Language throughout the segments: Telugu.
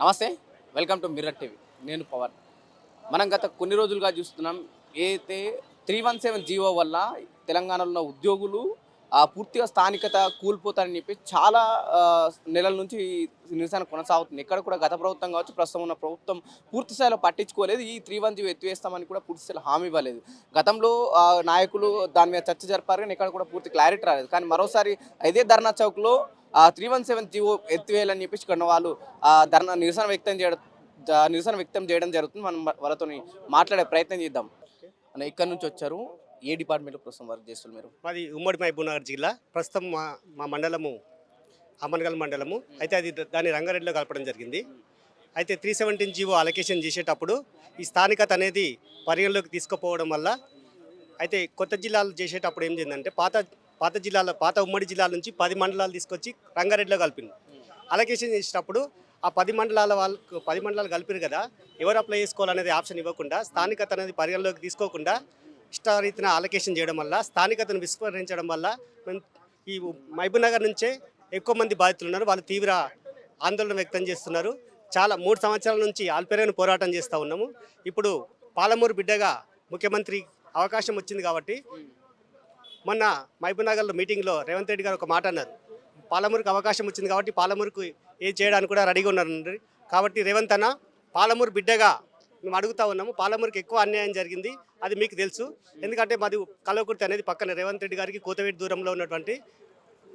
నమస్తే, వెల్కమ్ టు మిర్రర్ టీవీ. నేను పవన్. మనం గత కొన్ని రోజులుగా చూస్తున్నాం, ఏదైతే 317 జీవో వల్ల తెలంగాణలో ఉన్న ఉద్యోగులు పూర్తిగా స్థానికత కూలిపోతారని చెప్పి చాలా నెలల నుంచి నిరసన కొనసాగుతుంది. ఎక్కడ కూడా గత ప్రభుత్వం కావచ్చు, ప్రస్తుతం ఉన్న ప్రభుత్వం పూర్తి స్థాయిలో పట్టించుకోలేదు. ఈ 317 జీవో ఎత్తివేస్తామని కూడా పూర్తి స్థాయిలో హామీ ఇవ్వలేదు. గతంలో నాయకులు దాని మీద చర్చ జరిపారు, కానీ ఎక్కడ కూడా పూర్తి క్లారిటీ రాలేదు. కానీ మరోసారి ఇదే ధర్నా చౌక్లో 317 జీవో ఎత్తివేయాలని చెప్పేసి ఇక్కడ వాళ్ళు ధర్నా నిరసన వ్యక్తం చేయడం జరుగుతుంది. మనం వాళ్ళతో మాట్లాడే ప్రయత్నం చేద్దాం. అన్న ఇక్కడ నుంచి వచ్చారు, ఏ డిపార్ట్మెంట్లో ప్రస్తుతం వర్క్ చేస్తారు మీరు? మాది ఉమ్మడి మహబూబ్నగర్ జిల్లా. ప్రస్తుతం మా మండలము అమన్గల్ మండలము. అయితే అది దాన్ని రంగారెడ్డిలో కలపడం జరిగింది. అయితే 317 జీవో అలొకేషన్ చేసేటప్పుడు ఈ స్థానికత అనేది పరిగణలోకి తీసుకుపోవడం వల్ల అయితే కొత్త జిల్లాలు చేసేటప్పుడు ఏం చేసిందంటే పాత ఉమ్మడి జిల్లాల నుంచి 10 మండలాలు తీసుకొచ్చి రంగారెడ్డిలో కలిపింది. అలొకేషన్ చేసేటప్పుడు ఆ 10 మండలాలు కలిపిరు కదా, ఎవరు అప్లై చేసుకోవాలనేది ఆప్షన్ ఇవ్వకుండా స్థానికత అనేది పరిగణలోకి తీసుకోకుండా ఇష్టారీతిన అలొకేషన్ చేయడం వల్ల, స్థానికతను విస్మరించడం వల్ల ఈ మహబూబ్నగర్ నుంచే ఎక్కువ మంది బాధితులు ఉన్నారు. వాళ్ళు తీవ్ర ఆందోళన వ్యక్తం చేస్తున్నారు. 3 సంవత్సరాల నుంచి ఆల్పెరగని పోరాటం చేస్తూ ఉన్నాము. ఇప్పుడు పాలమూరు బిడ్డగా ముఖ్యమంత్రి అవకాశం వచ్చింది కాబట్టి మొన్న మహబూబ్నగర్లో మీటింగ్లో రేవంత్ రెడ్డి గారు ఒక మాట అన్నారు. పాలమూరుకు అవకాశం వచ్చింది కాబట్టి పాలమూరుకు ఏం చేయడానికి కూడా రెడీగా ఉన్నారు. కాబట్టి రేవంత్ అన్న, పాలమూరు బిడ్డగా మేము అడుగుతా ఉన్నాము. పాలమూరుకి ఎక్కువ అన్యాయం జరిగింది, అది మీకు తెలుసు. ఎందుకంటే మాది కల్వకుర్తి అనేది పక్కన, రేవంత్ రెడ్డి గారికి కోతవేటి దూరంలో ఉన్నటువంటి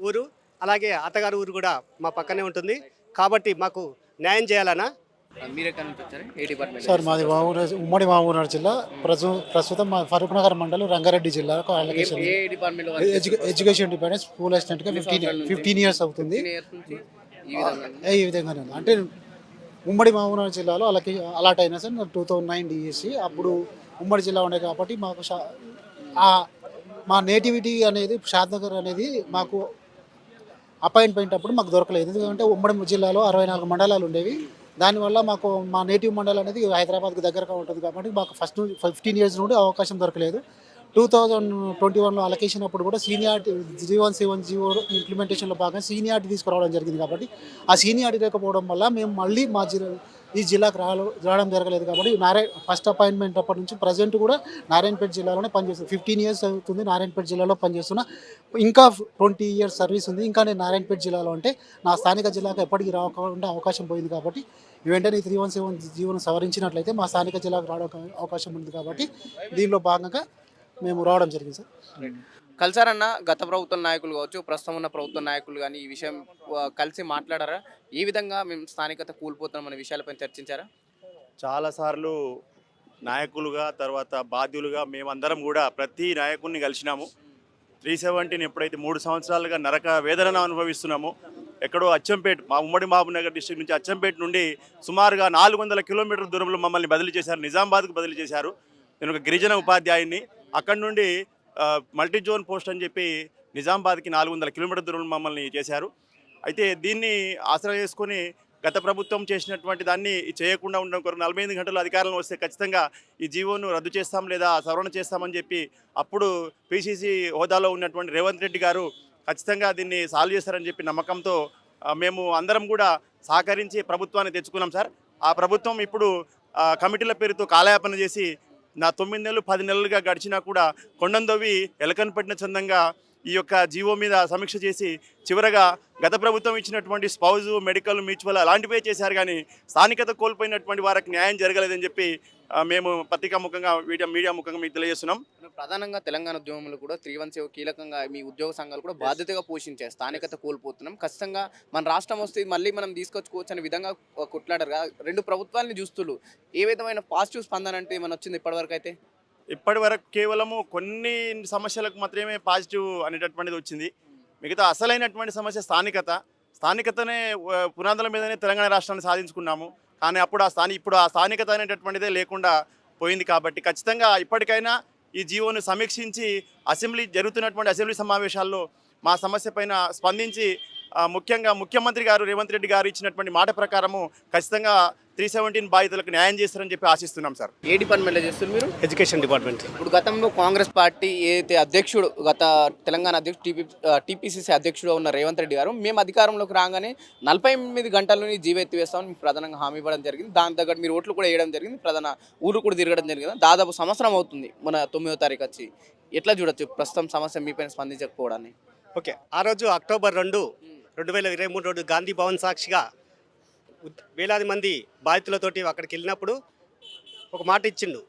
ఊరు. అలాగే అత్తగారు ఊరు కూడా మా పక్కనే ఉంటుంది. కాబట్టి మాకు న్యాయం చేయాలన్నా. మీరు ఎక్కడ నుంచి వచ్చారు, ఏ డిపార్ట్మెంట్? సార్ మాది ఉమ్మడి మహబూబ్నగర్ జిల్లా. ప్రస్తుతం మా ఫరూక్ నగర్ మండలం రంగారెడ్డి జిల్లాకు అలొకేషన్. ఏ డిపార్ట్మెంట్లో ఎడ్యుకేషన్ డిపార్ట్మెంట్ స్కూల్ అసిస్టెంట్గా 15 years అవుతుంది. ఈ విధంగానే ఉంది. అంటే ఉమ్మడి మహబూబ్నగర్ జిల్లాలో అలాట్ అయినా సార్ 2009 డిఎస్సి. అప్పుడు ఉమ్మడి జిల్లా ఉండే కాబట్టి మాకు మా నేటివిటీ అనేది షాద్నగర్ అనేది మాకు అపాయింట్మెంట్ అప్పుడు మాకు దొరకలేదు. ఎందుకంటే ఉమ్మడి జిల్లాలో 64 మండలాలు ఉండేవి. దానివల్ల మాకు మా నేటివ్ మండలం అనేది హైదరాబాద్కి దగ్గరగా ఉంటుంది కాబట్టి మాకు ఫస్ట్ 15 years నుండి అవకాశం దొరకలేదు. 2021లో అలొకేషన్ అప్పుడు కూడా సీనియారిటీ 317 జీవో ఇంప్లిమెంటేషన్లో భాగంగా సీనియారిటీ తీసుకురావడం జరిగింది. కాబట్టి ఆ సీనియారిటీ లేకపోవడం వల్ల మేము మళ్ళీ ఈ జిల్లాకు రావడం జరగలేదు. కాబట్టి ఫస్ట్ అపాయింట్మెంట్ అప్పటి నుంచి ప్రజెంట్ కూడా నారాయణపేట జిల్లాలోనే పనిచేస్తుంది. 15 years అవుతుంది నారాయణపేట జిల్లాలో పనిచేస్తున్నా. ఇంకా 20 years సర్వీస్ ఉంది. ఇంకా నేను నారాయణపేట జిల్లాలో అంటే నా స్థానిక జిల్లాకు ఎప్పటికీ రాకుండా అవకాశం పోయింది. కాబట్టి వెంటనే 317 జీవోను సవరించినట్లయితే మా స్థానిక జిల్లాకు రావడం అవకాశం ఉంది. కాబట్టి దీనిలో భాగంగా మేము రావడం జరిగింది సార్. కలిసారన్న గత ప్రభుత్వ నాయకులు కావచ్చు, ప్రస్తుతం ఉన్న ప్రభుత్వ నాయకులు కానీ ఈ విషయం కలిసి మాట్లాడారా? ఏ విధంగా మేము స్థానికత కూలిపోతున్నాం అనే విషయాలపై చర్చించారా? చాలాసార్లు నాయకులుగా, తర్వాత బాధ్యులుగా మేమందరం కూడా ప్రతి నాయకుడిని కలిసినాము. 317 ఎప్పుడైతే 3 సంవత్సరాలుగా నరక వేదనను అనుభవిస్తున్నామో, ఎక్కడో అచ్చంపేట, మా ఉమ్మడి మహబూబ్నగర్ డిస్ట్రిక్ట్ నుంచి అచ్చంపేట నుండి సుమారుగా 400 కిలోమీటర్ల దూరంలో మమ్మల్ని బదిలీ చేశారు, నిజామాబాద్కు బదిలీ చేశారు. నేను ఒక గిరిజన ఉపాధ్యాయుని. అక్కడి నుండి మల్టీ జోన్ పోస్ట్ అని చెప్పి నిజామాబాద్కి 400 కిలోమీటర్ల దూరంలో మమ్మల్ని చేశారు. అయితే దీన్ని ఆసరా చేసుకొని గత ప్రభుత్వం చేసినటువంటి దాన్ని చేయకుండా ఉండడం కొరకు 48 గంటలు అధికారంలో వస్తే ఖచ్చితంగా ఈ జీవోను రద్దు చేస్తాం లేదా సవరణ చేస్తామని చెప్పి అప్పుడు పిసిసి హోదాలో ఉన్నటువంటి రేవంత్ రెడ్డి గారు ఖచ్చితంగా దీన్ని సాల్వ్ చేస్తారని చెప్పి నమ్మకంతో మేము అందరం కూడా సహకరించి ప్రభుత్వాన్ని తెచ్చుకున్నాం సార్. ఆ ప్రభుత్వం ఇప్పుడు కమిటీల పేరుతో కాలయాపన చేసి 9 నెలలు 10 నెలలుగా గడిచినా కూడా కొండందొవి ఎలకను పట్టిన చందంగా ఈ యొక్క జీవో మీద సమీక్ష చేసి చివరగా గత ప్రభుత్వం ఇచ్చినటువంటి స్పౌజు, మెడికల్, మ్యూచువల్ అలాంటివే చేశారు. కానీ స్థానికత కోల్పోయినటువంటి వారికి న్యాయం జరగలేదని చెప్పి మేము పత్రికా ముఖంగా మీడియా ముఖంగా మీకు తెలియజేస్తున్నాం. ప్రధానంగా తెలంగాణ ఉద్యమంలో కూడా 317 కీలకంగా మీ ఉద్యోగ సంఘాలు కూడా బాధ్యతగా పోషించాయి. స్థానికత కోల్పోతున్నాం, ఖచ్చితంగా మన రాష్ట్రం వస్తే మళ్ళీ మనం తీసుకొచ్చుకోవచ్చు అనే విధంగా కొట్లాడారు. 2 ప్రభుత్వాలని చూస్తున్నారు. ఏ విధమైన పాజిటివ్ స్పందన అంటే ఏమైనా వచ్చింది ఇప్పటివరకు? అయితే ఇప్పటివరకు కేవలము కొన్ని సమస్యలకు మాత్రమే పాజిటివ్ అనేటటువంటిది వచ్చింది. మిగతా అసలైనటువంటి సమస్య స్థానికతనే పునాదుల మీదనే తెలంగాణ రాష్ట్రాన్ని సాధించుకున్నాము. కానీ ఇప్పుడు ఆ స్థానికత అనేటటువంటిదే లేకుండా పోయింది. కాబట్టి ఖచ్చితంగా ఇప్పటికైనా ఈ జీవోను సమీక్షించి జరుగుతున్నటువంటి అసెంబ్లీ సమావేశాల్లో మా సమస్య పైన స్పందించి ముఖ్యంగా ముఖ్యమంత్రి గారు రేవంత్ రెడ్డి గారు ఇచ్చినటువంటి మాట ప్రకారము ఖచ్చితంగా 317 బాధితులకు న్యాయం చేస్తారని చెప్పి ఆశిస్తున్నాం సార్. ఏ డిపార్ట్మెంట్లో చేస్తారు మీరు? Education department. ఇప్పుడు గతంలో కాంగ్రెస్ పార్టీ ఏదైతే అధ్యక్షుడు గత తెలంగాణ అధ్యక్షుడు టీపీసీసీ అధ్యక్షుడు ఉన్న రేవంత్ రెడ్డి గారు మేము అధికారంలోకి రాగానే 48 గంటల్లోని జీవో ఎత్తివేస్తామని మీకు ప్రధానంగా హామీ ఇవ్వడం జరిగింది. దాని తగ్గట్టు మీరు ఓట్లు కూడా వేయడం జరిగింది, ప్రధాన ఊరు కూడా తిరగడం జరిగింది. దాదాపు సంవత్సరం అవుతుంది మన 9వ తారీఖు వచ్చి. ఎట్లా చూడొచ్చు ప్రస్తుతం సమస్య మీపైన స్పందించకపోవడాన్ని? ఓకే, ఆ రోజు అక్టోబర్ 2, 2023 రోజు గాంధీ భవన్ సాక్షిగా వేలాది మంది బాధితులతోటి అక్కడికి వెళ్ళినప్పుడు ఒక మాట ఇచ్చిండు,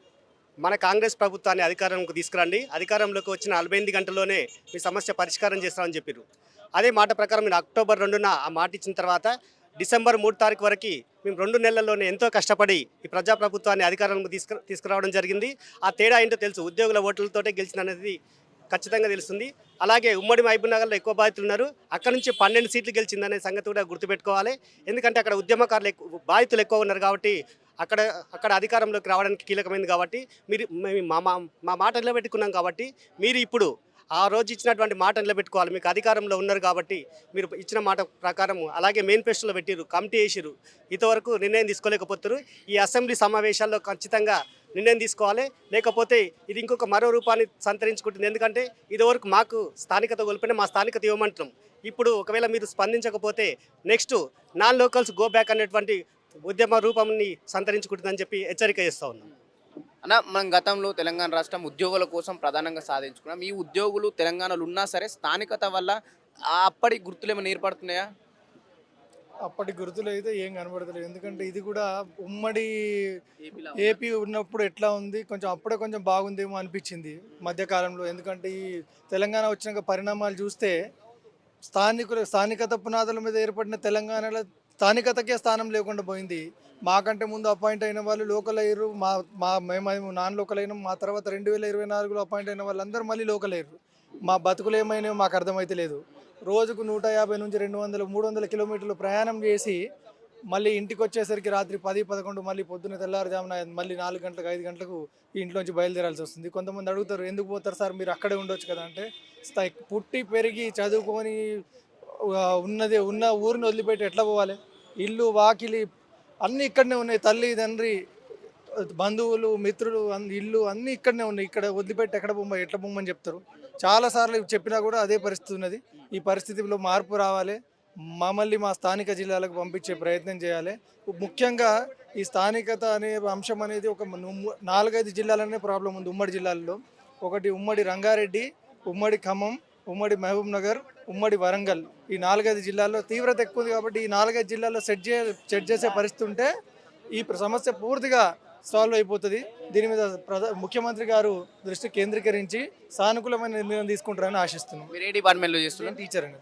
మన కాంగ్రెస్ ప్రభుత్వాన్ని అధికారంలోకి తీసుకురండి, అధికారంలోకి వచ్చిన 48 గంటల్లోనే మీ సమస్య పరిష్కారం చేస్తామని చెప్పారు. అదే మాట ప్రకారం నేను అక్టోబర్ 2న ఆ మాట ఇచ్చిన తర్వాత డిసెంబర్ 3 తారీఖు వరకు మేము 2 నెలల్లోనే ఎంతో కష్టపడి ఈ ప్రజాప్రభుత్వాన్ని అధికారంలోకి తీసుకురావడం జరిగింది. ఆ తేడా ఏంటో తెలుసు, ఉద్యోగుల ఓట్లతోటే గెలిచిందనేది ఖచ్చితంగా తెలుస్తుంది. అలాగే ఉమ్మడి మహబూబ్నగర్లో ఎక్కువ బాధితులు ఉన్నారు, అక్కడ నుంచి 12 సీట్లు గెలిచిందనే సంగతి కూడా గుర్తుపెట్టుకోవాలి. ఎందుకంటే అక్కడ ఉద్యమకారులు బాధితులు ఎక్కువ ఉన్నారు కాబట్టి అక్కడ అధికారంలోకి రావడానికి కీలకమైంది కాబట్టి మా మాట నిలబెట్టుకున్నాం కాబట్టి మీరు ఇప్పుడు ఆ రోజు ఇచ్చినటువంటి మాట నిలబెట్టుకోవాలి. మీకు అధికారంలో ఉన్నారు కాబట్టి మీరు ఇచ్చిన మాట ప్రకారం అలాగే మేనిఫెస్టోలో పెట్టిరు, కమిటీ వేసిరు, ఇంతవరకు నిర్ణయం తీసుకోలేకపోతారు. ఈ అసెంబ్లీ సమావేశాల్లో ఖచ్చితంగా నిర్ణయం తీసుకోవాలి, లేకపోతే ఇది ఇంకొక మరో రూపాన్ని సంతరించుకుంటుంది. ఎందుకంటే ఇదివరకు మాకు స్థానికత కోల్పోయినా మా స్థానికత ఇవ్వమంటున్నాం. ఇప్పుడు ఒకవేళ మీరు స్పందించకపోతే next non locals go back అనేటువంటి ఉద్యమ రూపాన్ని సంతరించుకుంటుందని చెప్పి హెచ్చరిక చేస్తూ ఉన్నాం. అన్న, మనం గతంలో తెలంగాణ రాష్ట్రం ఉద్యోగుల కోసం ప్రధానంగా సాధించుకున్నాం. ఈ ఉద్యోగులు తెలంగాణలో ఉన్నా సరే స్థానికత వల్ల అప్పటి గుర్తులు ఏమైనా ఏర్పడుతున్నాయా? అప్పటి గుర్తులు అయితే ఏం కనబడతలేదు. ఎందుకంటే ఇది కూడా ఉమ్మడి ఏపీ ఉన్నప్పుడు ఎట్లా ఉంది, కొంచెం అప్పుడే కొంచెం బాగుందేమో అనిపించింది మధ్యకాలంలో. ఎందుకంటే ఈ తెలంగాణ వచ్చినాక పరిణామాలు చూస్తే స్థానికత పునాదుల మీద ఏర్పడిన తెలంగాణలో స్థానికతకే స్థానం లేకుండా పోయింది. మాకంటే ముందు అపాయింట్ అయిన వాళ్ళు లోకల్ అయ్యారు, మేము నాన్ లోకల్ అయినాం. మా తర్వాత 2024లో అపాయింట్ అయిన వాళ్ళందరూ మళ్ళీ లోకల్ అయ్యారు. మా బతుకులు ఏమైనా మాకు అర్థమైతే లేదు. రోజుకు 150 నుంచి 200, 300 కిలోమీటర్లు ప్రయాణం చేసి మళ్ళీ ఇంటికి వచ్చేసరికి రాత్రి 10, 11, మళ్ళీ పొద్దున్న తెల్లారుజామున మళ్ళీ 4 గంటలకు 5 గంటలకు ఈ ఇంట్లోంచి బయలుదేరాల్సి వస్తుంది. కొంతమంది అడుగుతారు, ఎందుకు పోతారు సార్, మీరు అక్కడే ఉండొచ్చు కదా అంటే, పుట్టి పెరిగి చదువుకొని ఉన్న ఊరిని వదిలిపెట్టి ఎట్లా పోవాలి? ఇల్లు వాకిలి అన్నీ ఇక్కడనే ఉన్నాయి, తల్లి తండ్రి బంధువులు మిత్రులు ఇల్లు అన్నీ ఇక్కడనే ఉన్నాయి. ఇక్కడ వదిలిపెట్టి ఎట్లా పొమ్మని చెప్తారు. చాలాసార్లు చెప్పినా కూడా అదే పరిస్థితి ఉన్నది. ఈ పరిస్థితిలో మార్పు రావాలి, మమ్మల్ని మా స్థానిక జిల్లాలకు పంపించే ప్రయత్నం చేయాలి. ముఖ్యంగా ఈ స్థానికత అనే అంశం అనేది ఒక 4-5 జిల్లాలనే ప్రాబ్లం ఉంది ఉమ్మడి జిల్లాల్లో. ఒకటి ఉమ్మడి రంగారెడ్డి, ఉమ్మడి ఖమ్మం, ఉమ్మడి మహబూబ్ నగర్, ఉమ్మడి వరంగల్. ఈ 4-5 జిల్లాల్లో తీవ్రత ఎక్కువ ఉంది కాబట్టి ఈ 4-5 జిల్లాల్లో సెట్ చేసే పరిస్థితి ఉంటే ఈ సమస్య పూర్తిగా సాల్వ్ అయిపోతుంది. దీని మీద ముఖ్యమంత్రి గారు దృష్టి కేంద్రీకరించి సానుకూలమైన నిర్ణయం తీసుకుంటారని ఆశిస్తున్నాం. మీరు ఏ డిపార్ట్మెంట్లో చేస్తున్నారు? టీచర్ అండి,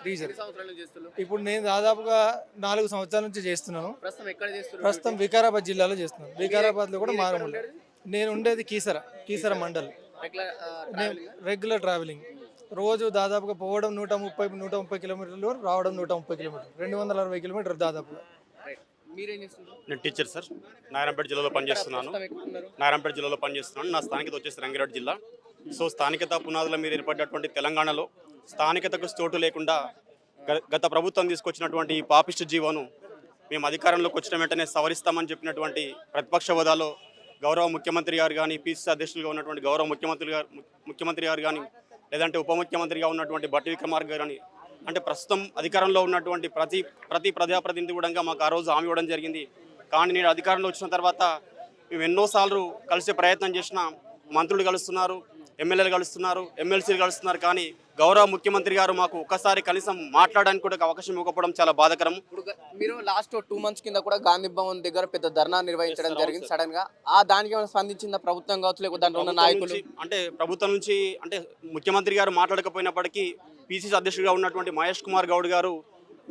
టీచర్. ఎన్ని సంవత్సరాల నుంచి చేస్తున్నారు? ఇప్పుడు నేను దాదాపుగా 4 సంవత్సరాల నుంచి చేస్తున్నాను. ప్రస్తుతం ఎక్కడ చేస్తున్నారు? ప్రస్తుతం వికారాబాద్ జిల్లాలో చేస్తున్నాను. వికారాబాద్లో కూడా మారమూల. నేను ఉండేది కీసర మండల్. రెగ్యులర్ ట్రావెలింగ్ రోజు దాదాపుగా పోవడం 130 కిలోమీటర్లు, రావడం 130 కిలోమీటర్లు, 260 కిలోమీటర్లు దాదాపుగా. మీరేం చేస్తున్నారు? నేను టీచర్ సార్, నారాయణపేట జిల్లాలో పనిచేస్తున్నాను. నా స్థానికత వచ్చేసి రంగారెడ్డి జిల్లా. సో స్థానికత పునాదుల మీద ఏర్పడినటువంటి తెలంగాణలో స్థానికతకు చోటు లేకుండా గత ప్రభుత్వం తీసుకొచ్చినటువంటి ఈ పాపిష్టి జీవోను మేము అధికారంలోకి వచ్చిన వెంటనే సవరిస్తామని చెప్పినటువంటి ప్రతిపక్ష హోదాలో గౌరవ ముఖ్యమంత్రి గారు కానీ, పిసిసి అధ్యక్షులుగా ఉన్నటువంటి గౌరవ ముఖ్యమంత్రి గారు కానీ, లేదంటే ఉప ముఖ్యమంత్రిగా ఉన్నటువంటి బట్టి విక్రమార్క గారు కానీ, అంటే ప్రస్తుతం అధికారంలో ఉన్నటువంటి ప్రతి ప్రజాప్రతినిధి కూడా మాకు ఆ రోజు హామీ ఇవ్వడం జరిగింది. కానీ నేను అధికారంలో వచ్చిన తర్వాత మేము ఎన్నోసార్లు కలిసే ప్రయత్నం చేసిన, మంత్రులు కలుస్తున్నారు, ఎమ్మెల్యేలు కలుస్తున్నారు, ఎమ్మెల్సీలు కలుస్తున్నారు, కానీ గౌరవ ముఖ్యమంత్రి గారు మాకు ఒక్కసారి కనీసం మాట్లాడడానికి కూడా అవకాశం ఇవ్వకపోవడం చాలా బాధాకరం. ఇప్పుడు మీరు లాస్ట్ 2 months కింద కూడా గాంధీ భవన్ దగ్గర పెద్ద ధర్నా నిర్వహించడం జరిగింది సడన్ గా. దానికి ఏమైనా స్పందించిందా ప్రభుత్వం కావచ్చు, లేకపోతే దాంట్లో ఉన్న నాయకులు? అంటే ప్రభుత్వం నుంచి అంటే ముఖ్యమంత్రి గారు మాట్లాడకపోయినప్పటికీ పిసిసి అధ్యక్షుడిగా ఉన్నటువంటి మహేష్ కుమార్ గౌడ్ గారు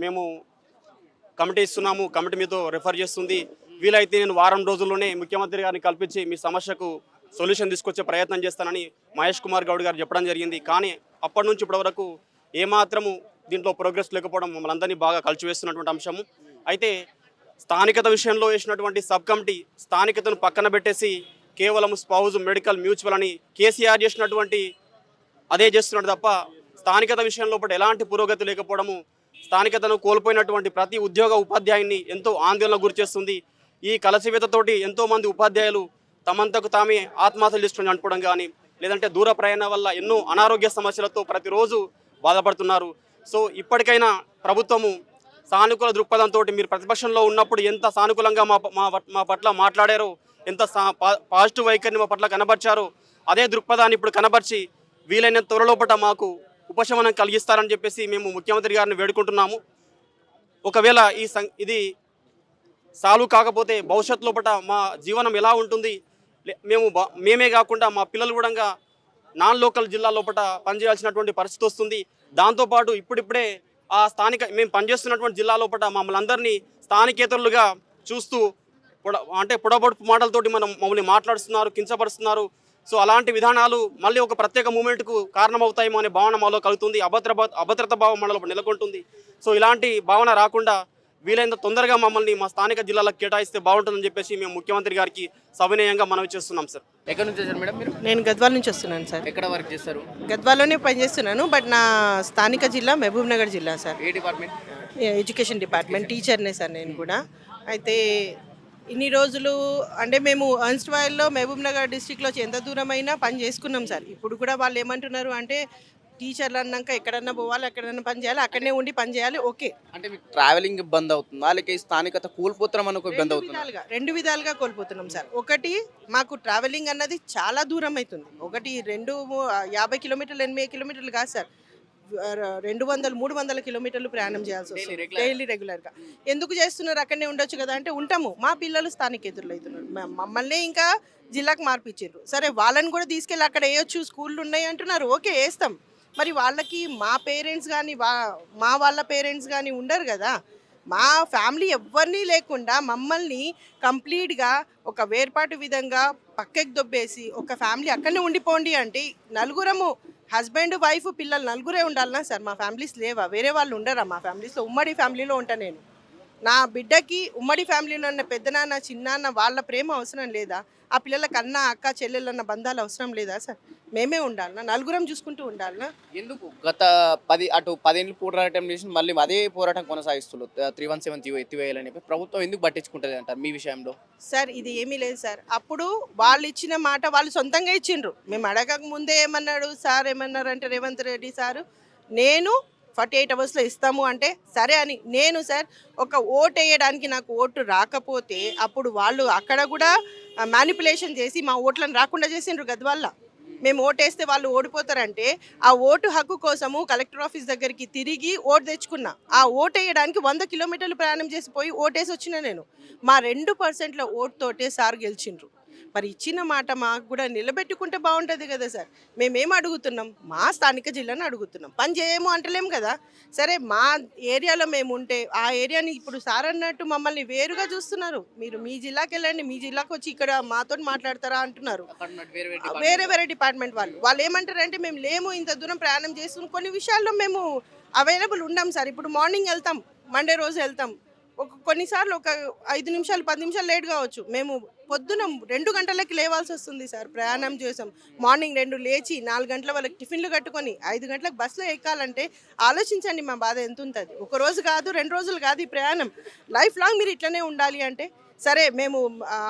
మేము కమిటీ ఇస్తున్నాము, కమిటీ మీతో రిఫర్ చేస్తుంది, వీలైతే నేను వారం రోజుల్లోనే ముఖ్యమంత్రి గారిని కల్పించి మీ సమస్యకు సొల్యూషన్ తీసుకొచ్చే ప్రయత్నం చేస్తానని మహేష్ కుమార్ గౌడ్ గారు చెప్పడం జరిగింది. కానీ అప్పటి నుంచి ఇప్పటి వరకు ఏమాత్రము దీంట్లో ప్రోగ్రెస్ లేకపోవడం మమ్మల్ని అందరినీ బాగా కలిసివేస్తున్నటువంటి అంశము. అయితే స్థానికత విషయంలో వేసినటువంటి సబ్ కమిటీ స్థానికతను పక్కన పెట్టేసి కేవలం స్పౌజ్, మెడికల్, మ్యూచువల్ అని కేసీఆర్ చేసినటువంటి అదే చేస్తున్నాడు తప్ప స్థానికత విషయంలో ఎలాంటి పురోగతి లేకపోవడము స్థానికతను కోల్పోయినటువంటి ప్రతి ఉద్యోగ ఉపాధ్యాయుని ఎంతో ఆందోళన గురిచేస్తుంది. ఈ కలసివేతతోటి ఎంతోమంది ఉపాధ్యాయులు తమంతకు తామే ఆత్మహత్యలు చేసుకుని చనిపోవడం కానీ, లేదంటే దూర ప్రయాణం వల్ల ఎన్నో అనారోగ్య సమస్యలతో ప్రతిరోజు బాధపడుతున్నారు. సో ఇప్పటికైనా ప్రభుత్వము సానుకూల దృక్పథంతో మీరు ప్రతిపక్షంలో ఉన్నప్పుడు ఎంత సానుకూలంగా మా పట్ల మాట్లాడారో, ఎంత పాజిటివ్ వైఖరిని మా పట్ల కనబర్చారో, అదే దృక్పథాన్ని ఇప్పుడు కనబర్చి వీలైన త్వరలోపట మాకు ఉపశమనం కలిగిస్తారని చెప్పేసి మేము ముఖ్యమంత్రి గారిని వేడుకుంటున్నాము. ఒకవేళ ఇది సాల్వ్ కాకపోతే భవిష్యత్తు లోపల మా జీవనం ఎలా ఉంటుంది, మేమే కాకుండా మా పిల్లలు కూడా నాన్ లోకల్ జిల్లా లోపల పనిచేయాల్సినటువంటి పరిస్థితి వస్తుంది. దాంతోపాటు ఇప్పుడిప్పుడే ఆ మేము పనిచేస్తున్నటువంటి జిల్లా లోపల మమ్మల్ని అందరినీ స్థానికేతరులుగా చూస్తూ పొడబొడుపు మాటలతోటి మమ్మల్ని మాట్లాడుతున్నారు, కించపరుస్తున్నారు. సో అలాంటి విధానాలు మళ్ళీ ఒక ప్రత్యేక మూమెంట్కు కారణమవుతాయేమో అనే భావన మాలో కలుగుతుంది. అభద్రత భావం మనలో నెలకొంటుంది. సో ఇలాంటి భావన రాకుండా వీలైనంత తొందరగా మమ్మల్ని మా స్థానిక జిల్లాలకు కేటాయిస్తే బాగుంటుందని చెప్పేసి మేము ముఖ్యమంత్రి గారికి సవినయంగా మనవి చేస్తున్నాం సార్. ఎక్కడి నుంచి వచ్చారు మేడం మీరు? నేను గద్వాల నుంచి వస్తున్నాను సార్. ఎక్కడ వర్క్ చేస్తారు? గద్వాలలోనే పనిచేస్తున్నాను, బట్ నా స్థానిక జిల్లా మహబూబ్ నగర్ జిల్లా సార్. ఏ డిపార్ట్మెంట్? ఎడ్యుకేషన్ డిపార్ట్మెంట్ టీచర్నే సార్ నేను కూడా. అయితే ఇన్ని రోజులు అంటే మేము అన్స్ట్వాయిల్లో మహబూబ్ నగర్ డిస్టిక్లో ఎంత దూరమైనా పని చేసుకున్నాం సార్. ఇప్పుడు కూడా వాళ్ళు ఏమంటున్నారు అంటే టీచర్లు అన్నాక ఎక్కడన్నా పోవాలి, ఎక్కడన్నా పని చేయాలి, అక్కడనే ఉండి పని చేయాలి. ఓకే, అంటే మీకు ట్రావెలింగ్ ఇబ్బంది అవుతుందా, లేక ఈ స్థానికత కోల్పోతున్నాం అనుకో ఇబ్బంది అవుతుంది? రెండు విధాలుగా కోల్పోతున్నాం సార్. ఒకటి, మాకు ట్రావెలింగ్ అన్నది చాలా దూరం అవుతుంది. ఒకటి 50 కిలోమీటర్లు 80 కిలోమీటర్లు కాదు సార్, 200-300 కిలోమీటర్లు ప్రయాణం చేయాల్సి వస్తుంది డైలీ రెగ్యులర్గా. ఎందుకు చేస్తున్నారు, అక్కడనే ఉండొచ్చు కదా అంటే ఉంటాము. మా పిల్లలు స్థానికేతరులు అవుతున్నారు, మమ్మల్ని ఇంకా జిల్లాకు మార్పిచ్చారు. సరే, వాళ్ళని కూడా తీసుకెళ్ళి అక్కడ వేయొచ్చు, స్కూళ్ళు ఉన్నాయి అంటున్నారు. ఓకే, వేస్తాం. మరి వాళ్ళకి మా పేరెంట్స్ కానీ మా వాళ్ళ పేరెంట్స్ కానీ ఉండరు కదా. మా ఫ్యామిలీ ఎవరినీ లేకుండా మమ్మల్ని కంప్లీట్గా ఒక వేర్పాటు విధంగా పక్కకి దొబ్బేసి ఒక ఫ్యామిలీ అక్కడనే ఉండిపోండి అంటే నలుగురము, హస్బెండ్ వైఫ్ పిల్లలు నలుగురే ఉండాలన్నా సార్. మా ఫ్యామిలీస్ లేవా? వేరే వాళ్ళు ఉండరా మా ఫ్యామిలీస్లో? ఉమ్మడి ఫ్యామిలీలో ఉంటాను నేను. నా బిడ్డకి ఉమ్మడి ఫ్యామిలీలో ఉన్న పెద్దనాన్న చిన్నాన్న వాళ్ళ ప్రేమ అవసరం లేదా? ఆ పిల్లలకి అన్న అక్క చెల్లెళ్ళన్న బంధాలు అవసరం లేదా సార్? మేమే ఉండాలన్నా, నలుగురం చూసుకుంటూ ఉండాలన్నా? ఎందుకు గత 10 ఏళ్ళు పోరాటం చేసి మళ్ళీ అదే పోరాటం కొనసాగిస్తున్నారు? 317 జీవో ఎత్తివేయాలని చెప్పి ప్రభుత్వం ఎందుకు పట్టించుకుంటుంది అంటారు మీ విషయంలో? సార్, ఇది ఏమీ లేదు సార్. అప్పుడు వాళ్ళు ఇచ్చిన మాట వాళ్ళు సొంతంగా ఇచ్చిండ్రు. మేము అడగక ముందే ఏమన్నాడు సార్, ఏమన్నారంటే రేవంత్ రెడ్డి సారు, నేను 48 అవర్స్లో ఇస్తాము అంటే సరే అని. నేను సార్ ఒక ఓటు వేయడానికి నాకు ఓటు రాకపోతే అప్పుడు వాళ్ళు అక్కడ కూడా మ్యానిపులేషన్ చేసి మా ఓట్లను రాకుండా చేసిండ్రు గద్వాల. మేము ఓటేస్తే వాళ్ళు ఓడిపోతారంటే ఆ ఓటు హక్కు కోసము కలెక్టర్ ఆఫీస్ దగ్గరికి తిరిగి ఓటు తెచ్చుకున్నా. ఆ ఓటు వేయడానికి 100 కిలోమీటర్లు ప్రయాణం చేసి పోయి ఓటేసి వచ్చిన నేను. మా 2% ఓటుతోటే సార్ గెలిచిండ్రు. మరి ఇచ్చిన మాట మాకు కూడా నిలబెట్టుకుంటే బాగుంటుంది కదా సార్. మేమేం అడుగుతున్నాం? మా స్థానిక జిల్లాను అడుగుతున్నాం. పని చేయము అంటలేము కదా. సరే, మా ఏరియాలో మేము ఉంటే ఆ ఏరియాని ఇప్పుడు సార్ అన్నట్టు మమ్మల్ని వేరుగా చూస్తున్నారు. మీరు మీ జిల్లాకి వెళ్ళండి, మీ జిల్లాకు వచ్చి ఇక్కడ మాతో మాట్లాడతారా అంటున్నారు. వేరే డిపార్ట్మెంట్ వాళ్ళు ఏమంటారంటే మేము లేము, ఇంత దూరం ప్రయాణం చేస్తున్నాం. కొన్ని విషయాల్లో మేము అవైలబుల్ ఉండాం సార్. ఇప్పుడు మార్నింగ్ వెళ్తాం, మండే రోజు వెళ్తాం. కొన్నిసార్లు ఒక 5 నిమిషాలు 10 నిమిషాలు లేట్ కావచ్చు. మేము పొద్దున 2 గంటలకి లేవాల్సి వస్తుంది సార్. ప్రయాణం చేసాం మార్నింగ్ 2 లేచి 4 గంటల వాళ్ళకి టిఫిన్లు కట్టుకొని 5 గంటలకు బస్సులో ఎక్కాలంటే ఆలోచించండి మా బాధ ఎంత ఉంటుంది. ఒక రోజు కాదు, 2 రోజులు కాదు ఈ ప్రయాణం. లైఫ్ లాంగ్ మీరు ఇట్లనే ఉండాలి అంటే సరే. మేము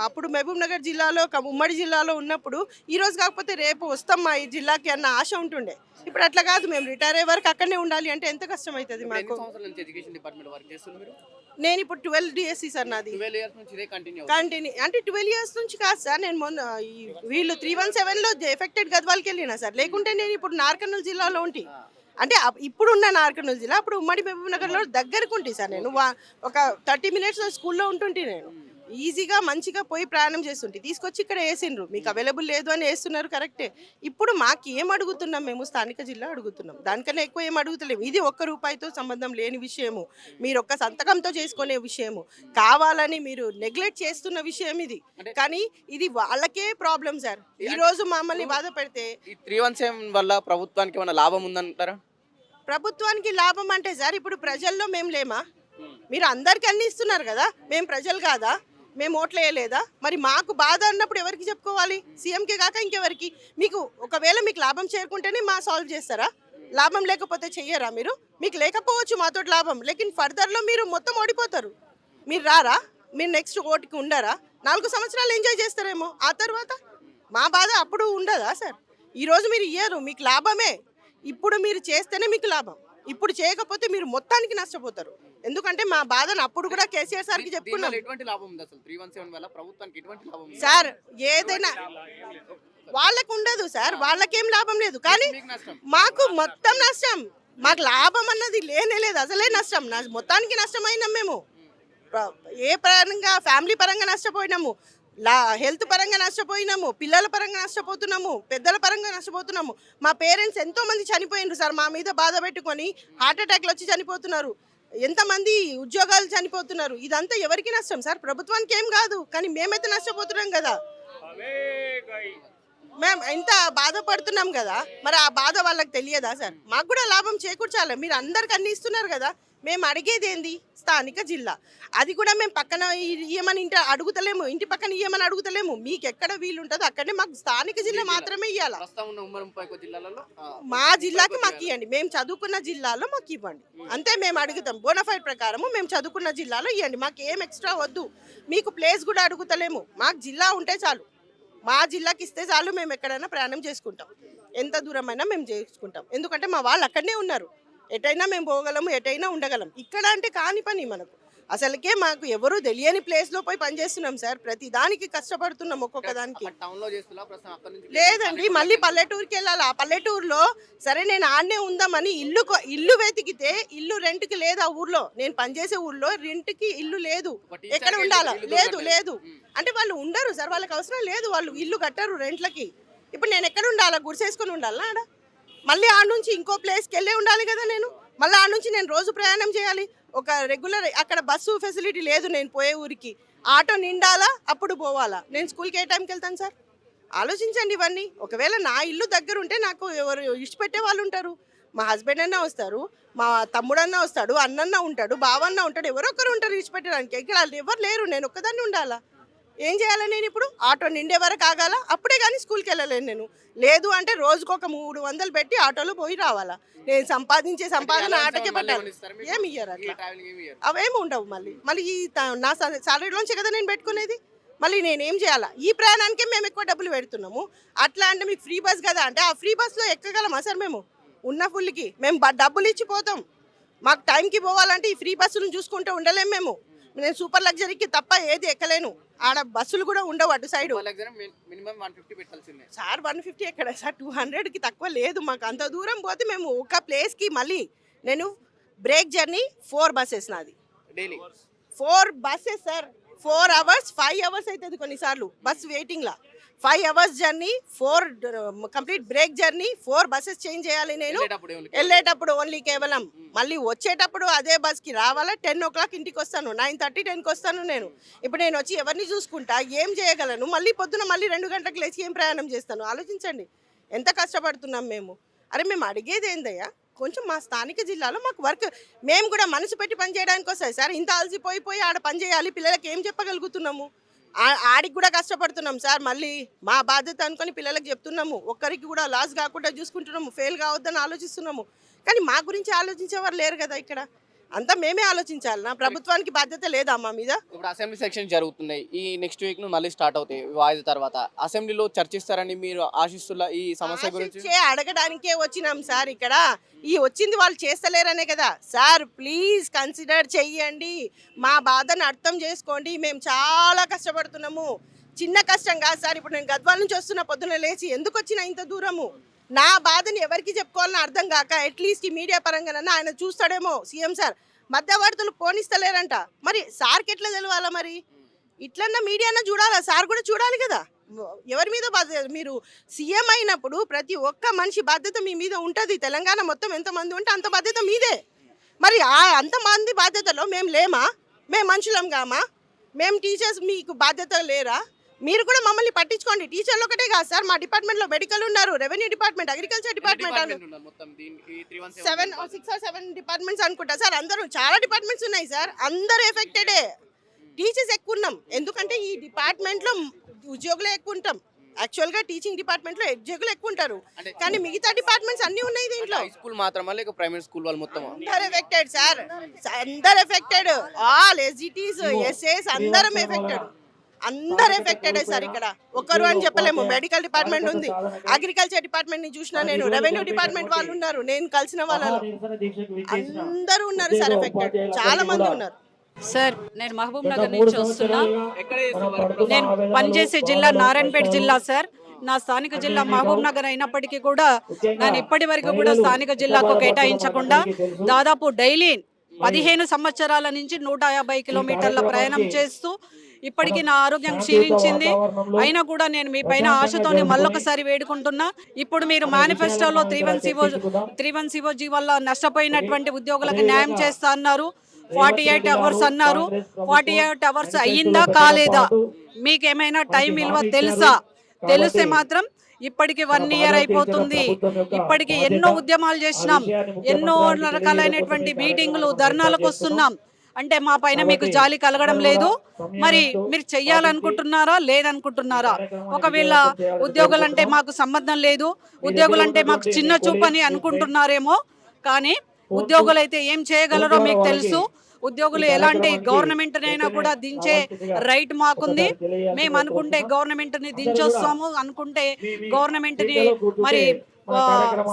అప్పుడు మహబూబ్ నగర్ జిల్లాలో ఉమ్మడి జిల్లాలో ఉన్నప్పుడు ఈరోజు కాకపోతే రేపు వస్తాం మా ఈ జిల్లాకి అన్న ఆశ ఉంటుండే. ఇప్పుడు అట్లా కాదు, మేము రిటైర్ అయ్యే వరకు అక్కడనే ఉండాలి అంటే ఎంత కష్టం అవుతుంది మాకు. నేను ఇప్పుడు 12 DSC సార్ నాది. కంటిన్యూ అంటే 12 ఇయర్స్ నుంచి కాదు సార్. నేను మొన్న వీళ్ళు 317లో ఎఫెక్టెడ్ గద్వాలకి వెళ్ళినా సార్. లేకుంటే నేను ఇప్పుడు నార్కర్నూలు జిల్లాలో ఉంటి. అంటే ఇప్పుడు ఉన్న నార్కర్నూలు జిల్లా అప్పుడు ఉమ్మడి మహబూబ్ నగర్లో దగ్గరకు ఉంటే సార్. నేను ఒక 30 మినిట్స్ స్కూల్లో ఉంటుంటే నేను ఈజీగా మంచిగా పోయి ప్రయాణం చేస్తుంటే తీసుకొచ్చి ఇక్కడ వేసిండ్రు. మీకు అవైలబుల్ లేదు అని వేస్తున్నారు, కరెక్టే. ఇప్పుడు మాకు ఏం అడుగుతున్నాం? మేము స్థానిక జిల్లా అడుగుతున్నాం. దానికన్నా ఎక్కువ ఏం అడుగుతలేము. ఇది 1 రూపాయితో సంబంధం లేని విషయము, మీరు ఒక్క సంతకంతో చేసుకునే విషయము, కావాలని మీరు నెగ్లెక్ట్ చేస్తున్న విషయం ఇది. కానీ ఇది వాళ్ళకే ప్రాబ్లం సార్. ఈ రోజు మమ్మల్ని బాధ పెడితే 317 వల్ల ప్రభుత్వానికి ఏమైనా లాభం ఉందంటారా? ప్రభుత్వానికి లాభం అంటే సార్, ఇప్పుడు ప్రజల్లో మేము లేమా? మీరు అందరికీ అన్ని ఇస్తున్నారు కదా, మేము ప్రజలు కాదా? మేము ఓట్లు వేయలేదా? మరి మాకు బాధ అన్నప్పుడు ఎవరికి చెప్పుకోవాలి? సీఎంకే కాక ఇంకెవరికి? మీకు ఒకవేళ మీకు లాభం చేరుకుంటేనే మా సాల్వ్ చేస్తారా? లాభం లేకపోతే చెయ్యరా మీరు? మీకు లేకపోవచ్చు మాతో లాభం, లేకిన్ ఫర్దర్లో మీరు మొత్తం ఓడిపోతారు. మీరు రారా? మీరు నెక్స్ట్ ఓటుకి ఉండరా? 4 సంవత్సరాలు ఎంజాయ్ చేస్తారేమో, ఆ తర్వాత మా బాధ అప్పుడు ఉండదా సార్? ఈరోజు మీరు ఇయ్యరు, మీకు లాభమే. ఇప్పుడు మీరు చేస్తేనే మీకు లాభం, ఇప్పుడు చేయకపోతే మీరు మొత్తానికి నష్టపోతారు. ఎందుకంటే మా బాధను అప్పుడు కూడా కేసీఆర్ సార్కి చెప్పుకున్నాం. దీనివల్ల ఎటువంటి లాభం ఉంది అసలు? 317 వల్ల ప్రభుత్వానికి ఎటువంటి లాభం ఉంది? సార్ ఏదైనా వాళ్ళకు ఉండదు సార్, వాళ్ళకేం లాభం లేదు, కానీ మీకు నష్టం. మాకు మొత్తం నష్టం. మాకు లాభం అన్నది లేనే లేదు, అసలే నష్టం. మొత్తానికి నష్టమైనాం మేము. ఏ పరంగా, ఫ్యామిలీ పరంగా నష్టపోయినాము, హెల్త్ పరంగా నష్టపోయినాము, పిల్లల పరంగా నష్టపోతున్నాము, పెద్దల పరంగా నష్టపోతున్నాము. మా పేరెంట్స్ ఎంతో మంది చనిపోయినారు సార్, మా మీద బాధ పెట్టుకొని హార్ట్ అటాక్లు వచ్చి చనిపోతున్నారు. ఎంతమంది ఉద్యోగాలు చనిపోతున్నారు. ఇదంతా ఎవరికి నష్టం సార్? ప్రభుత్వానికి ఏం కాదు, కానీ మేమైతే నష్టపోతున్నాం కదా. మేము ఎంత బాధపడుతున్నాం కదా, మరి ఆ బాధ వాళ్ళకి తెలియదా సార్? మాకు కూడా లాభం చేకూర్చాలి. మీరు అందరికి అన్ని ఇస్తున్నారు కదా, మేము అడిగేది ఏంది? స్థానిక జిల్లా. అది కూడా మేము పక్కన ఇయ్యమని అడుగుతలేము, ఇంటి పక్కన ఇయ్యమని అడుగుతలేము. మీకు ఎక్కడ వీలు ఉంటుందో అక్కడనే మాకు స్థానిక జిల్లా మాత్రమే ఇవ్వాలి. ప్రస్తుతం ఉన్న ఉమ్మడి 31 జిల్లాలలో మా జిల్లాకి మాకు ఇవ్వండి, మేము చదువుకున్న జిల్లాలో మాకు ఇవ్వండి, అంతే మేము అడుగుతాం. బోనఫైడ్ ప్రకారము మేము చదువుకున్న జిల్లాలో ఇవ్వండి, మాకు ఏం ఎక్స్ట్రా వద్దు. మీకు ప్లేస్ కూడా అడుగుతలేము, మాకు జిల్లా ఉంటే చాలు. మా జిల్లాకి ఇస్తే చాలు, మేము ఎక్కడైనా ప్రయాణం చేసుకుంటాం, ఎంత దూరమైనా మేము చేసుకుంటాం. ఎందుకంటే మా వాళ్ళు అక్కడనే ఉన్నారు, ఎటైనా మేము పోగలము, ఎటైనా ఉండగలం. ఇక్కడ అంటే కాని పని మనకు. అసలుకే మాకు ఎవరు తెలియని ప్లేస్లో పోయి పనిచేస్తున్నాం సార్, ప్రతి దానికి కష్టపడుతున్నాం. ఒక్కొక్క దానికి టౌన్ లో చేస్తున్నా ప్రస్తుతం అక్కడ నుంచి లేదండి, మళ్ళీ పల్లెటూరుకి వెళ్ళాలి. ఆ పల్లెటూరులో సరే నేను ఆడనే ఉందామని ఇల్లు వెతికితే ఇల్లు రెంట్కి లేదు. ఆ ఊర్లో నేను పనిచేసే ఊర్లో రెంట్కి ఇల్లు లేదు. ఎక్కడ ఉండాలా? లేదు. అంటే వాళ్ళు ఉండరు సార్, వాళ్ళకి అవసరం లేదు, వాళ్ళు ఇల్లు కట్టరు రెంట్లకి. ఇప్పుడు నేను ఎక్కడ ఉండాలా? గుడిసేసుకొని ఉండాలా ఆడ? మళ్ళీ ఆడ నుంచి ఇంకో ప్లేస్కి వెళ్ళే ఉండాలి కదా నేను. మళ్ళీ ఆడ నుంచి నేను రోజు ప్రయాణం చేయాలి. ఒక రెగ్యులర్ అక్కడ బస్సు ఫెసిలిటీ లేదు నేను పోయే ఊరికి. ఆటో నిండాలా, అప్పుడు పోవాలా. నేను స్కూల్కి ఏ టైంకి వెళ్తాను సార్? ఆలోచించండి ఇవన్నీ. ఒకవేళ నా ఇల్లు దగ్గర ఉంటే నాకు ఎవరు ఇష్టపెట్టే వాళ్ళు ఉంటారు. మా హస్బెండ్ అన్నా వస్తారు, మా తమ్ముడన్నా వస్తాడు, అన్నన్నా ఉంటాడు, బావన్నా ఉంటాడు, ఎవరో ఒకరు ఉంటారు ఇష్టపెట్టడానికి. ఇక్కడ ఎవరు లేరు, నేను ఒక్కదాన్ని ఉండాలా. ఏం చేయాలి నేను ఇప్పుడు? ఆటో నిండే వరకు ఆగాల, అప్పుడే కానీ స్కూల్కి వెళ్ళలేను నేను. లేదు అంటే రోజుకు ఒక 300 పెట్టి ఆటోలో పోయి రావాలా. నేను సంపాదించే సంపాదన ఆటోకే పెట్టాలి. ఏమి ఇయ్యరు అట్లా, అవేమి ఉండవు. మళ్ళీ ఈ నా సాలరీలోంచి కదా నేను పెట్టుకునేది. మళ్ళీ నేనేం చేయాలా? ఈ ప్రయాణానికే మేము ఎక్కువ డబ్బులు పెడుతున్నాము. అట్లా అంటే మీకు ఫ్రీ బస్ కదా అంటే ఆ ఫ్రీ బస్లో ఎక్కగలమా సార్? మేము ఉన్న ఫుల్కి మేము డబ్బులు ఇచ్చిపోతాం. మాకు టైంకి పోవాలంటే ఈ ఫ్రీ బస్సులను చూసుకుంటూ ఉండలేము మేము. నేను సూపర్ లగ్జరీకి తప్ప ఏది ఎక్కలేను. ఆడ బస్సులు కూడా ఉండవు అటు సైడ్. మినిమం 150 పెట్టాల్సిందే సార్. 150 ఎక్కడ సార్? 200కి తక్కువ లేదు మాకు. అంత దూరం పోతే మేము ఒక ప్లేస్కి మళ్ళీ నేను బ్రేక్ జర్నీ 4 బస్సెస్ నాది daily. 4 buses sir. 4 hours 5 hours అవుతుంది కొన్నిసార్లు బస్ వెయిటింగ్లా. 5 hours journey, 4 complete break journey, 4 buses change చేయాలి నేను. వెళ్ళేటప్పుడు ఓన్లీ కేవలం, మళ్ళీ వచ్చేటప్పుడు అదే బస్కి రావాలా. 10 o'clock ఇంటికి వస్తాను, 9:30, 10కి వస్తాను నేను. ఇప్పుడు నేను వచ్చి ఎవరిని చూసుకుంటా, ఏం చేయగలను? మళ్ళీ పొద్దున మళ్ళీ 2 గంటలకు లేచి ఏం ప్రయాణం చేస్తాను? ఆలోచించండి ఎంత కష్టపడుతున్నాం మేము. అరే మేము అడిగేది ఏందయ్యా, కొంచెం మా స్థానిక జిల్లాలో మాకు వర్క్ మేము కూడా మనసు పెట్టి పని చేయడానికి వస్తాయి సార్. ఇంత అలసిపోయి ఆడ పని చేయాలి, పిల్లలకి ఏం చెప్పగలుగుతున్నాము? ఆడికి కూడా కష్టపడుతున్నాం సార్. మళ్ళీ మా బాధ్యత అనుకొని పిల్లలకు చెప్తున్నాము, ఒక్కరికి కూడా లాస్ కాకుండా చూసుకుంటున్నాము, ఫెయిల్ కావద్దని ఆలోచిస్తున్నాము. కానీ మా గురించి ఆలోచించేవారు లేరు కదా ఇక్కడ. అంతా మేమే ఆలోచించాలి. నా ప్రభుత్వానికి బాధ్యత లేదా మా మీద? ఇప్పుడు అసెంబ్లీ సెక్షన్ జరుగుతున్నాయి, ఈ నెక్స్ట్ వీక్ ను మళ్ళీ స్టార్ట్ అవుతాయి వాయిదా తర్వాత. అసెంబ్లీలో చర్చిస్తారని మీరు ఆశిస్తున్న ఈ సమస్య గురించి అడగడానికే వచ్చినాం సార్. ఇక్కడ ఈ వచ్చింది వాళ్ళు చేస్తలేరనే కదా సార్. ప్లీజ్ కన్సిడర్ చెయ్యండి, మా బాధను అర్థం చేసుకోండి. మేము చాలా కష్టపడుతున్నాము, చిన్న కష్టం కాదు సార్. ఇప్పుడు నేను గద్వాల నుంచి వస్తున్నా, పొద్దున లేచి ఎందుకు వచ్చినా ఇంత దూరము. నా బాధని ఎవరికి చెప్పుకోవాలని అర్థం కాక అట్లీస్ట్ ఈ మీడియా పరంగానన్నా ఆయన చూస్తాడేమో సీఎం సార్. మధ్యవర్తులు పోనిస్తలేరంట, మరి సార్కి ఎట్లా తెలవాలా? మరి ఇట్లన్నా మీడియానా చూడాలా, సార్ కూడా చూడాలి కదా. ఎవరి మీద బాధ్యత? మీరు సీఎం అయినప్పుడు ప్రతి ఒక్క మనిషి బాధ్యత మీ మీద ఉంటుంది. తెలంగాణ మొత్తం ఎంతమంది ఉంటే అంత బాధ్యత మీదే. మరి అంతమంది బాధ్యతలో మేము లేమా? మేము మనుషులం కామా? మేము టీచర్స్ మీకు బాధ్యత లేరా? మీరు కూడా మమ్మల్ని పట్టించుకోండి. టీచర్లు ఒకటే కాదు సార్, మా డిపార్ట్మెంట్లో మెడికల్ ఉన్నారు, revenue department, agriculture department, 6 or 7 departments అనుకుంటా సార్. అందరూ చాలా డిపార్ట్మెంట్స్ ఉన్నాయి సార్, అందరూ ఎఫెక్టెడే. టీచర్స్ ఎక్కువ ఉన్నాం, ఎందుకంటే ఈ డిపార్ట్మెంట్లో ఉద్యోగులే ఎక్కువ ఉంటాం. యాక్చువల్గా టీచింగ్ డిపార్ట్మెంట్లో ఉద్యోగులు ఎక్కువ ఉంటారు, కానీ మిగతా డిపార్ట్మెంట్స్ అన్నీ ఉన్నాయి దీంట్లో. హై స్కూల్ మాత్రమా లేక ప్రైవేట్ స్కూల్ వాళ్ళు మొత్తం? అందరు ఎఫెక్టెడ్ సార్, అందరు ఎఫెక్టెడ్. ఆల్ ఎస్జిటీస్, ఎస్ఏస్ అందరం ఎఫెక్టెడ్. అందరు ఎఫెక్టెడ్ సార్. ఇక్కడ ఒక్కరు అని చెప్పలేము. మెడికల్ డిపార్ట్మెంట్ ఉంది, అగ్రికల్చర్ డిపార్ట్మెంట్ ని చూసినా నేను, రెవెన్యూ డిపార్ట్మెంట్ వాళ్ళు ఉన్నారు, నేను కలిసిన వాళ్ళలో అందరూ ఉన్నారు సార్ ఎఫెక్టెడ్, చాలా మంది ఉన్నారు. సార్ నేను మహబూబ్ నగర్ నుంచి వస్తున్నా. నేను పనిచేసే జిల్లా నారాయణపేట జిల్లా సార్. నా స్థానిక జిల్లా మహబూబ్ నగర్ అయినప్పటికీ కూడా నేను ఇప్పటి వరకు కూడా స్థానిక జిల్లాకు కేటాయించకుండా దాదాపు డైలీ 15 సంవత్సరాల నుంచి 150 కిలోమీటర్ల ప్రయాణం చేస్తూ ఇప్పటికీ నా ఆరోగ్యం క్షీణించింది. అయినా కూడా నేను మీ పైన ఆశతోని మళ్ళొకసారి వేడుకుంటున్నా. ఇప్పుడు మీరు మేనిఫెస్టోలో 310 వల్ల నష్టపోయినటువంటి ఉద్యోగులకు న్యాయం చేస్తా అన్నారు. 48 అవర్స్ అన్నారు. 48 అవర్స్ అయ్యిందా కాలేదా? మీకేమైనా టైం విలువ తెలుసా? తెలిస్తే మాత్రం ఇప్పటికి 1 ఇయర్ అయిపోతుంది. ఇప్పటికి ఎన్నో ఉద్యమాలు చేసినాం, ఎన్నో రకాలైనటువంటి మీటింగులు, ధర్నాలకు వస్తున్నాం. అంటే మా పైన మీకు జాలి కలగడం లేదు. మరి మీరు చెయ్యాలనుకుంటున్నారా లేదనుకుంటున్నారా? ఒకవేళ ఉద్యోగులంటే మాకు సంబంధం లేదు, ఉద్యోగులంటే మాకు చిన్న చూపని అనుకుంటున్నారేమో, కానీ ఉద్యోగులు అయితే ఏం చేయగలరో మీకు తెలుసు. ఉద్యోగులు ఎలాంటి గవర్నమెంట్ అయినా కూడా దించే రైట్ మాకుంది. మేము అనుకుంటే గవర్నమెంట్ ని దించొస్తాము, అనుకుంటే గవర్నమెంట్ ని మరి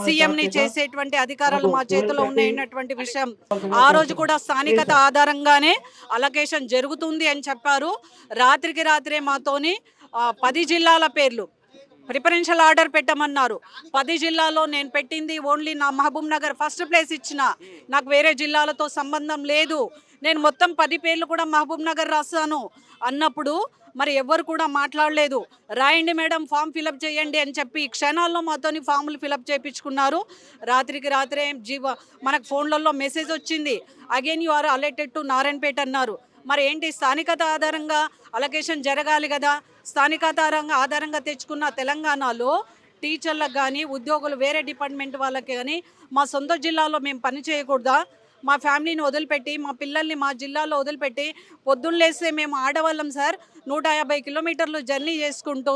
సీఎం ని చేసేటువంటి అధికారాలు మా చేతిలో ఉన్నాయన్నటువంటి విషయం. ఆ రోజు కూడా స్థానికత ఆధారంగానే అలొకేషన్ జరుగుతుంది అని చెప్పారు. రాత్రికి రాత్రే మాతోని 10 జిల్లాల పేర్లు ప్రిఫరెన్షియల్ ఆర్డర్ పెట్టమన్నారు. 10 జిల్లాలో నేను పెట్టింది ఓన్లీ నా మహబూబ్ నగర్ ఫస్ట్ ప్లేస్ ఇచ్చిన. నాకు వేరే జిల్లాలతో సంబంధం లేదు. నేను మొత్తం 10 పేర్లు కూడా మహబూబ్ నగర్ రాస్తాను అన్నప్పుడు మరి ఎవ్వరు కూడా మాట్లాడలేదు. రాయండి మేడం, ఫామ్ ఫిలప్ చేయండి అని చెప్పి క్షణాల్లో మాతోని ఫామ్లు ఫిలప్ చేయించుకున్నారు. రాత్రికి రాత్రే మనకు ఫోన్లలో మెసేజ్ వచ్చింది, again you are alerted to Narayanpet అన్నారు. మరి ఏంటి, స్థానికత ఆధారంగా అలొకేషన్ జరగాలి కదా. స్థానికత ఆధారంగా తెచ్చుకున్న తెలంగాణలో టీచర్లకు కానీ ఉద్యోగులు వేరే డిపార్ట్మెంట్ వాళ్ళకి కానీ మా సొంత జిల్లాలో మేము పని చేయకూడదా? మా ఫ్యామిలీని వదిలిపెట్టి, మా పిల్లల్ని మా జిల్లాలో వదిలిపెట్టి పొద్దున్న లేస్తే మేము ఆడవాళ్ళం సార్ 150 కిలోమీటర్లు జర్నీ చేసుకుంటూ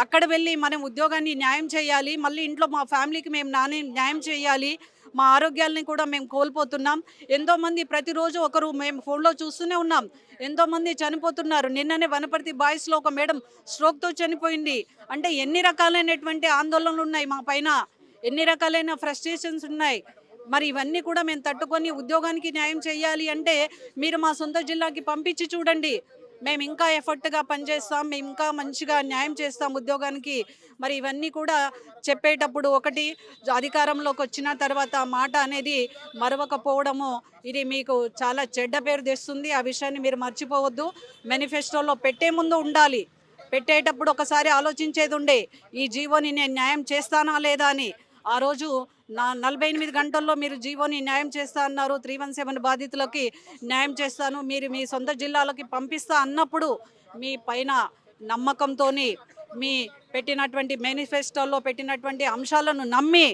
అక్కడ వెళ్ళి మనం ఉద్యోగాన్ని న్యాయం చేయాలి, మళ్ళీ ఇంట్లో మా ఫ్యామిలీకి మేము న్యాయం చేయాలి. మా ఆరోగ్యాలని కూడా మేము కోల్పోతున్నాం. ఎంతోమంది ప్రతిరోజు ఒకరు మేము ఫోన్లో చూస్తూనే ఉన్నాం, ఎంతోమంది చనిపోతున్నారు. నిన్ననే వనపర్తి బాయ్స్లో ఒక మేడం స్ట్రోక్తో చనిపోయింది. అంటే ఎన్ని రకాలైనటువంటి ఆందోళనలు ఉన్నాయి మా పైన, ఎన్ని రకాలైన ఫ్రస్ట్రేషన్స్ ఉన్నాయి. మరి ఇవన్నీ కూడా మేము తట్టుకొని ఉద్యోగానికి న్యాయం చేయాలి అంటే మీరు మా సొంత జిల్లాకి పంపించి చూడండి. మేము ఇంకా ఎఫర్ట్గా పనిచేస్తాం, మేము ఇంకా మంచిగా న్యాయం చేస్తాం ఉద్యోగానికి. మరి ఇవన్నీ కూడా చెప్పేటప్పుడు ఒకటి, అధికారంలోకి వచ్చిన తర్వాత మాట అనేది మరవకపోవడము, ఇది మీకు చాలా చెడ్డ పేరు తెస్తుంది. ఆ విషయాన్ని మీరు మర్చిపోవద్దు. మేనిఫెస్టోలో పెట్టే ముందు ఉండాలి, పెట్టేటప్పుడు ఒకసారి ఆలోచించేది ఉండే, ఈ జీవోని నేను న్యాయం చేస్తానా లేదా అని. ఆ రోజు 48 గంటల్లో మీరు జీవోని న్యాయం చేస్తా అన్నారు. 317 బాధితులకి న్యాయం చేస్తాను, మీరు మీ సొంత జిల్లాలకి పంపిస్తా అన్నప్పుడు మీ పైన నమ్మకంతో మీ పెట్టినటువంటి మేనిఫెస్టోలో పెట్టినటువంటి అంశాలను నమ్మి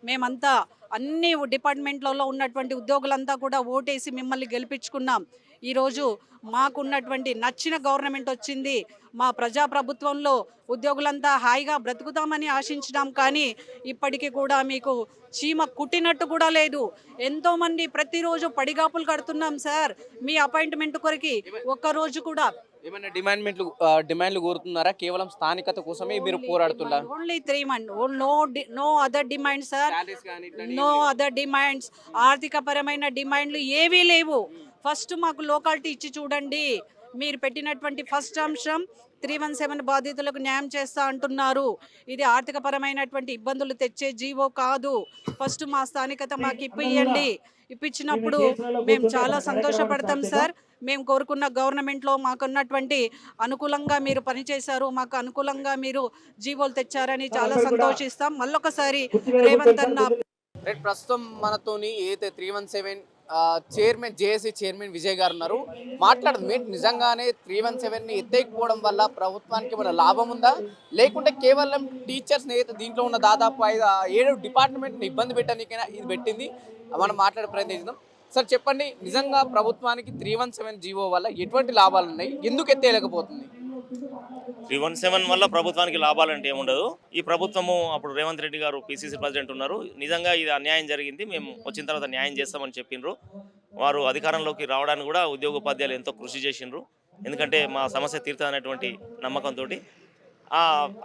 మేమంతా అన్ని డిపార్ట్మెంట్లలో ఉన్నటువంటి ఉద్యోగులంతా కూడా ఓటేసి మిమ్మల్ని గెలిపించుకున్నాం. ఈరోజు మాకున్నటువంటి నచ్చిన గవర్నమెంట్ వచ్చింది. మా ప్రజాప్రభుత్వంలో ఉద్యోగులంతా హాయిగా బ్రతుకుతామని ఆశించినాం, కానీ ఇప్పటికీ కూడా మీకు చీమ కుట్టినట్టు కూడా లేదు. ఎంతోమంది ప్రతిరోజు పడిగాపులు కడుతున్నాం సార్ మీ అపాయింట్మెంట్ కొరకి. ఒక్కరోజు కూడా ఏమైనా డిమాండ్లు కోరుతున్నారా? కేవలం స్థానికత కోసమే మీరు పోరాడుతున్నారు? Only 3 months, no other demands sir, no other demands. ఆర్థిక పరమైన డిమాండ్లు ఏవీ లేవు. ఫస్ట్ మాకు లోకాలిటీ ఇచ్చి చూడండి. మీరు పెట్టినటువంటి ఫస్ట్ అంశం 317 బాధితులకు న్యాయం చేస్తా అంటున్నారు. ఇది ఆర్థిక పరమైనటువంటి ఇబ్బందులు తెచ్చే జీవో కాదు. ఫస్ట్ మా స్థానికత మాకు ఇప్పియండి. ఇప్పించినప్పుడు మేము చాలా సంతోషపడతాం సార్. మేము కోరుకున్న గవర్నమెంట్లో మాకున్నటువంటి అనుకూలంగా మీరు పనిచేశారు, మాకు అనుకూలంగా మీరు జీవోలు తెచ్చారని చాలా సంతోషిస్తాం. మళ్ళొకసారి రేవంత్ అన్న ప్రస్తుతం మనతోని ఏదైతే 317 చైర్మన్, జేఏసీ చైర్మన్ విజయ్ గారు ఉన్నారు. మాట్లాడదు మీరు నిజంగానే 317ని ఎత్తేకపోవడం వల్ల ప్రభుత్వానికి ఏమైనా లాభం ఉందా, లేకుంటే కేవలం టీచర్స్ ఏదైతే దీంట్లో ఉన్న దాదాపు 5-7 డిపార్ట్మెంట్ని ఇబ్బంది పెట్టడానికైనా ఇది పెట్టింది? మనం మాట్లాడే ప్రయత్నం చేద్దాం. సార్ చెప్పండి, నిజంగా ప్రభుత్వానికి 317 జీవో వల్ల ఎటువంటి లాభాలు ఉన్నాయి, ఎందుకు ఎత్తేయలేకపోతుంది? 317 వల్ల ప్రభుత్వానికి లాభాలంటే ఏముండదు. ఈ ప్రభుత్వము అప్పుడు రేవంత్ రెడ్డి గారు పిసిసి ప్రెసిడెంట్ ఉన్నారు. నిజంగా ఇది అన్యాయం జరిగింది, మేము వచ్చిన తర్వాత న్యాయం చేస్తామని చెప్పిండ్రు. వారు అధికారంలోకి రావడానికి కూడా ఉద్యోగ ఉపాధ్యాయులు ఎంతో కృషి చేసిండ్రు. ఎందుకంటే మా సమస్య తీరుతుందనేటువంటి నమ్మకంతో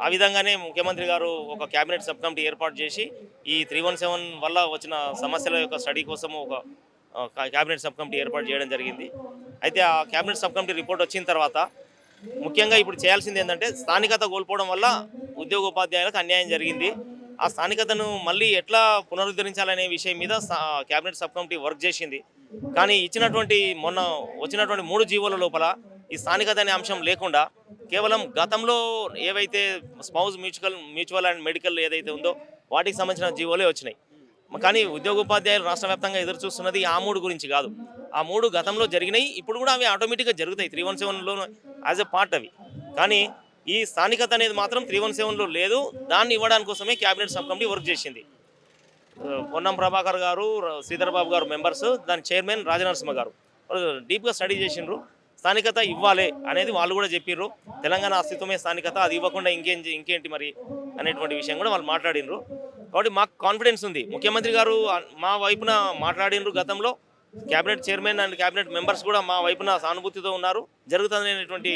ఆ విధంగానే ముఖ్యమంత్రి గారు ఒక క్యాబినెట్ సబ్ కమిటీ ఏర్పాటు చేసి ఈ 317 వల్ల వచ్చిన సమస్యల యొక్క స్టడీ కోసం ఒక క్యాబినెట్ సబ్ కమిటీ ఏర్పాటు చేయడం జరిగింది. అయితే ఆ క్యాబినెట్ సబ్ కమిటీ రిపోర్ట్ వచ్చిన తర్వాత ముఖ్యంగా ఇప్పుడు చేయాల్సింది ఏంటంటే స్థానికత కోల్పోవడం వల్ల ఉద్యోగోపాధ్యాయులకు అన్యాయం జరిగింది. ఆ స్థానికతను మళ్ళీ ఎట్లా పునరుద్ధరించాలనే విషయం మీద క్యాబినెట్ సబ్ కమిటీ వర్క్ చేసింది. కానీ మొన్న వచ్చినటువంటి 3 జీవోల లోపల ఈ స్థానికత అనే అంశం లేకుండా కేవలం గతంలో ఏవైతే స్పౌజ్ మ్యూచువల్ అండ్ మెడికల్ ఏదైతే ఉందో వాటికి సంబంధించిన జీవోలే వచ్చినాయి. కానీ ఉద్యోగోపాధ్యాయులు రాష్ట్ర వ్యాప్తంగా ఎదురు చూస్తున్నది ఆ 3 గురించి కాదు. ఆ 3 గతంలో జరిగినాయి, ఇప్పుడు కూడా అవి ఆటోమేటిక్గా జరుగుతాయి 317లో యాజ్ ఎ పార్ట్ అవి. కానీ ఈ స్థానికత అనేది మాత్రం 317లో లేదు. దాన్ని ఇవ్వడానికి కోసమే క్యాబినెట్ సబ్ కమిటీ వర్క్ చేసింది. పొన్నం ప్రభాకర్ గారు, శ్రీధర్ బాబు గారు మెంబర్స్, దాని చైర్మన్ రాజనరసింహ గారు డీప్గా స్టడీ చేసిండ్రు. స్థానికత ఇవ్వాలి అనేది వాళ్ళు కూడా చెప్పిర్రు. తెలంగాణ అస్తిత్వమే స్థానికత, అది ఇవ్వకుండా ఇంకేంటి మరి అనేటువంటి విషయం కూడా వాళ్ళు మాట్లాడినరు. కాబట్టి మాకు కాన్ఫిడెన్స్ ఉంది. ముఖ్యమంత్రి గారు మా వైపున మాట్లాడినరు గతంలో. Cabinet chairman and cabinet members కూడా మా వైపున సానుభూతితో ఉన్నారు. జరుగుతుందనేటువంటి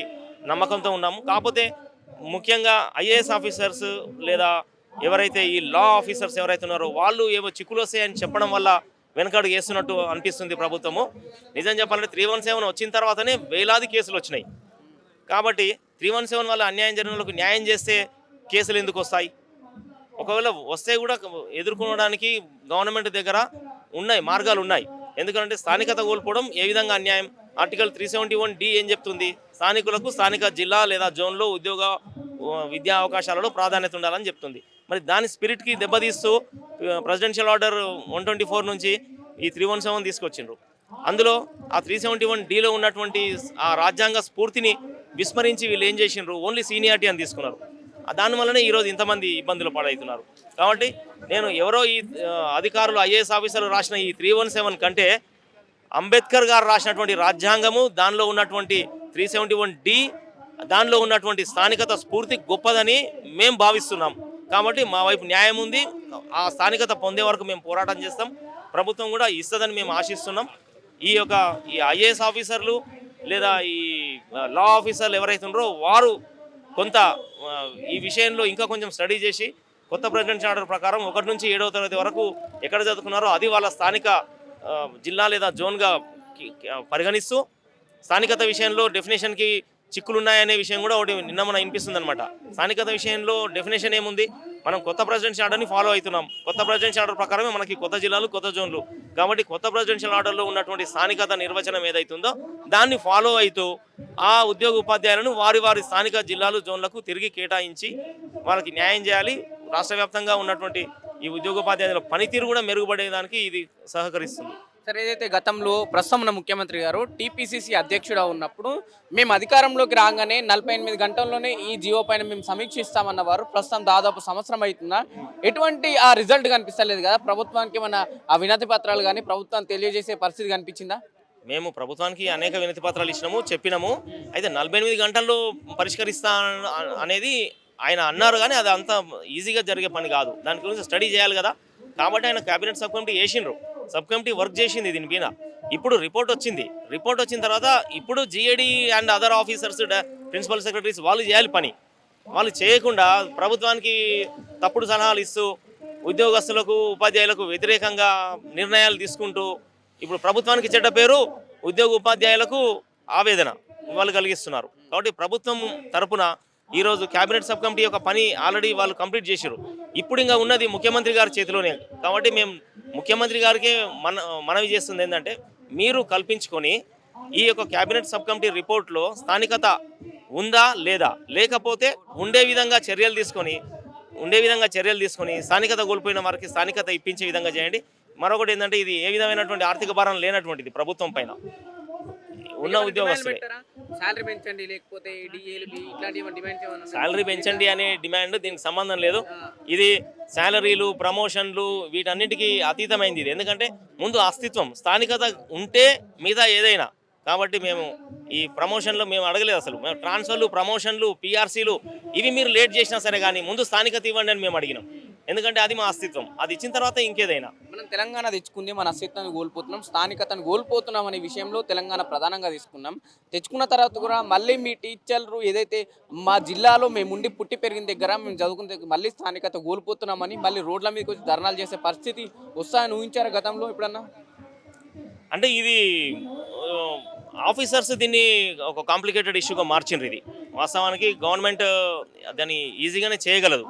నమ్మకంతో ఉన్నాము. కాకపోతే ముఖ్యంగా ఐఏఎస్ ఆఫీసర్స్ లేదా ఎవరైతే ఈ లా ఆఫీసర్స్ ఎవరైతే ఉన్నారో వాళ్ళు ఏవో చిక్కులు వస్తాయని చెప్పడం వల్ల వెనకడుగు వేస్తున్నట్టు అనిపిస్తుంది ప్రభుత్వము. నిజం చెప్పాలంటే 317 వచ్చిన తర్వాతనే వేలాది కేసులు వచ్చినాయి. కాబట్టి 317 వల్ల అన్యాయం జరిగిన వాళ్ళకు న్యాయం చేస్తే కేసులు ఎందుకు వస్తాయి? ఒకవేళ వస్తే కూడా ఎదుర్కొనడానికి గవర్నమెంట్ దగ్గర మార్గాలు ఉన్నాయి. ఎందుకంటే స్థానికత కోల్పోవడం ఏ విధంగా అన్యాయం? ఆర్టికల్ 371D ఏం చెప్తుంది? స్థానికులకు స్థానిక జిల్లా లేదా జోన్లో విద్యా అవకాశాలలో ప్రాధాన్యత ఉండాలని చెప్తుంది. మరి దాని స్పిరిట్కి దెబ్బతీస్తూ ప్రెసిడెన్షియల్ ఆర్డర్ 124 నుంచి ఈ 317 తీసుకొచ్చిండ్రు. అందులో ఆ 371Dలో ఉన్నటువంటి ఆ రాజ్యాంగ స్ఫూర్తిని విస్మరించి వీళ్ళు ఏం చేసిండ్రు? ఓన్లీ సీనియారిటీ అని తీసుకున్నారు. దానివల్లనే ఈరోజు ఇంతమంది ఇబ్బందులు పాలవుతున్నారు. కాబట్టి నేను ఎవరో ఈ అధికారులు ఐఏఎస్ ఆఫీసర్లు రాసిన ఈ 317 కంటే అంబేద్కర్ గారు రాసినటువంటి రాజ్యాంగము, దానిలో ఉన్నటువంటి 371D, దానిలో ఉన్నటువంటి స్థానికత స్ఫూర్తి గొప్పదని మేము భావిస్తున్నాం. కాబట్టి మా వైపు న్యాయం ఉంది. ఆ స్థానికత పొందే వరకు మేము పోరాటం చేస్తాం. ప్రభుత్వం కూడా ఇస్తుందని మేము ఆశిస్తున్నాం. ఈ ఐఏఎస్ ఆఫీసర్లు లేదా ఈ లా ఆఫీసర్లు ఎవరైతే ఉన్నారో వారు కొంత ఈ విషయంలో ఇంకా కొంచెం స్టడీ చేసి కొత్త ప్రెసిడెన్షియల్ ఆర్డర్ ప్రకారం 1 నుంచి 7వ తరగతి వరకు ఎక్కడ చదువుకున్నారో అది వాళ్ళ స్థానిక జిల్లా లేదా జోన్గా పరిగణిస్తూ స్థానికత విషయంలో డెఫినేషన్కి చిక్కులు ఉన్నాయనే విషయం కూడా ఒకటి నిన్న మన వినిపిస్తుంది అనమాట. స్థానికత విషయంలో డెఫినేషన్ ఏముంది? మనం కొత్త ప్రెసిడెన్షియల్ ఆర్డర్ని ఫాలో అవుతున్నాం. కొత్త ప్రెసిడెన్షియల్ ఆర్డర్ ప్రకారమే మనకి కొత్త జిల్లాలు, కొత్త జోన్లు. కాబట్టి కొత్త ప్రెసిడెన్షియల్ ఆర్డర్లో ఉన్నటువంటి స్థానికత నిర్వచనం ఏదైతుందో దాన్ని ఫాలో అవుతూ ఆ ఉద్యోగ ఉపాధ్యాయులను వారి స్థానిక జిల్లాలు, జోన్లకు తిరిగి కేటాయించి వాళ్ళకి న్యాయం చేయాలి. రాష్ట్ర వ్యాప్తంగా ఉన్నటువంటి ఈ ఉద్యోగోపాధ్యాయుల పనితీరు కూడా మెరుగుపడేదానికి ఇది సహకరిస్తుంది. సరే, ఏదైతే గతంలో ప్రస్తుతం ఉన్న ముఖ్యమంత్రి గారు టీపీసీసీ అధ్యక్షుడు ఉన్నప్పుడు మేము అధికారంలోకి రాగానే 48 గంటల్లోనే ఈ జియో పైన మేము సమీక్షిస్తామన్న వారు ప్రస్తుతం దాదాపు సంవత్సరం అవుతున్నా ఎటువంటి ఆ రిజల్ట్ కనిపిస్తలేదు కదా? ప్రభుత్వానికి మన ఆ వినతి పత్రాలు కానీ ప్రభుత్వాన్ని తెలియజేసే పరిస్థితి కనిపించిందా? మేము ప్రభుత్వానికి అనేక వినతి పత్రాలు ఇచ్చినాము, చెప్పినాము. అయితే 48 గంటల్లో పరిష్కరిస్తా అనేది ఆయన అన్నారు, కానీ అది అంత ఈజీగా జరిగే పని కాదు. దాని గురించి స్టడీ చేయాలి కదా. కాబట్టి ఆయన క్యాబినెట్ సబ్ కమిటీ వేసిండ్రు. సబ్ కమిటీ వర్క్ చేసింది దీని మీద. ఇప్పుడు రిపోర్ట్ వచ్చింది. రిపోర్ట్ వచ్చిన తర్వాత ఇప్పుడు GAD and other officers, principal secretaries వాళ్ళు చేయాలి పని. వాళ్ళు చేయకుండా ప్రభుత్వానికి తప్పుడు సలహాలు ఇస్తూ ఉద్యోగస్తులకు, ఉపాధ్యాయులకు వ్యతిరేకంగా నిర్ణయాలు తీసుకుంటూ ఇప్పుడు ప్రభుత్వానికి చెడ్డ పేరు, ఉద్యోగ ఉపాధ్యాయులకు ఆవేదన వాళ్ళు కలిగిస్తున్నారు. కాబట్టి ప్రభుత్వం తరపున ఈరోజు క్యాబినెట్ సబ్ కమిటీ యొక్క పని ఆల్రెడీ వాళ్ళు కంప్లీట్ చేశారు. ఇప్పుడు ఇంకా ఉన్నది ముఖ్యమంత్రి గారి చేతిలోనే. కాబట్టి మేము ముఖ్యమంత్రి గారికి మనవి చేస్తుంది ఏంటంటే, మీరు కల్పించుకొని ఈ యొక్క క్యాబినెట్ సబ్ కమిటీ రిపోర్ట్లో స్థానికత ఉందా లేదా, లేకపోతే ఉండే విధంగా చర్యలు తీసుకొని స్థానికత కోల్పోయిన వారికి స్థానికత ఇప్పించే విధంగా చేయండి. మరొకటి ఏంటంటే, ఇది ఏ విధమైనటువంటి ఆర్థిక భారం లేనటువంటిది ప్రభుత్వం పైన ఉన్న ఉద్యోగస్తులే. శాలరీ పెంచండి అనే డిమాండ్ దీనికి సంబంధం లేదు. ఇది శాలరీలు, ప్రమోషన్లు వీటన్నిటికీ అతీతమైంది ఇది. ఎందుకంటే ముందు అస్తిత్వం, స్థానికత ఉంటే మిగతా ఏదైనా కాబట్టి మేము ఈ ప్రమోషన్లు మేము అడగలేదు, అసలు మేము ట్రాన్స్ఫర్లు, ప్రమోషన్లు, పిఆర్సీలు ఇవి మీరు లేట్ చేసినా సరే కానీ ముందు స్థానికత ఇవ్వండి అని మేము అడిగినాం. ఎందుకంటే అది మా అస్తిత్వం, అది ఇచ్చిన తర్వాత ఇంకేదైనా. మనం తెలంగాణ తెచ్చుకుంది, మన అస్తిత్వాన్ని కోల్పోతున్నాం, స్థానికతను కోల్పోతున్నాం అనే విషయంలో తెలంగాణ ప్రధానంగా తీసుకున్నాం. తెచ్చుకున్న తర్వాత కూడా మళ్ళీ మీ టీచర్లు ఏదైతే మా జిల్లాలో మేము ఉండి పుట్టి పెరిగిన దగ్గర మేము చదువుకున్న దగ్గర మళ్ళీ స్థానికత కోల్పోతున్నామని మళ్ళీ రోడ్ల మీదకి వచ్చి ధర్నాలు చేసే పరిస్థితి వస్తాయని ఊహించారు గతంలో ఎప్పుడన్నా? అంటే ఇది ఆఫీసర్స్ దీన్ని ఒక కాంప్లికేటెడ్ ఇష్యూగా మార్చిండ్రు. ఇది వాస్తవానికి గవర్నమెంట్ దాన్ని ఈజీగానే చేయగలదు,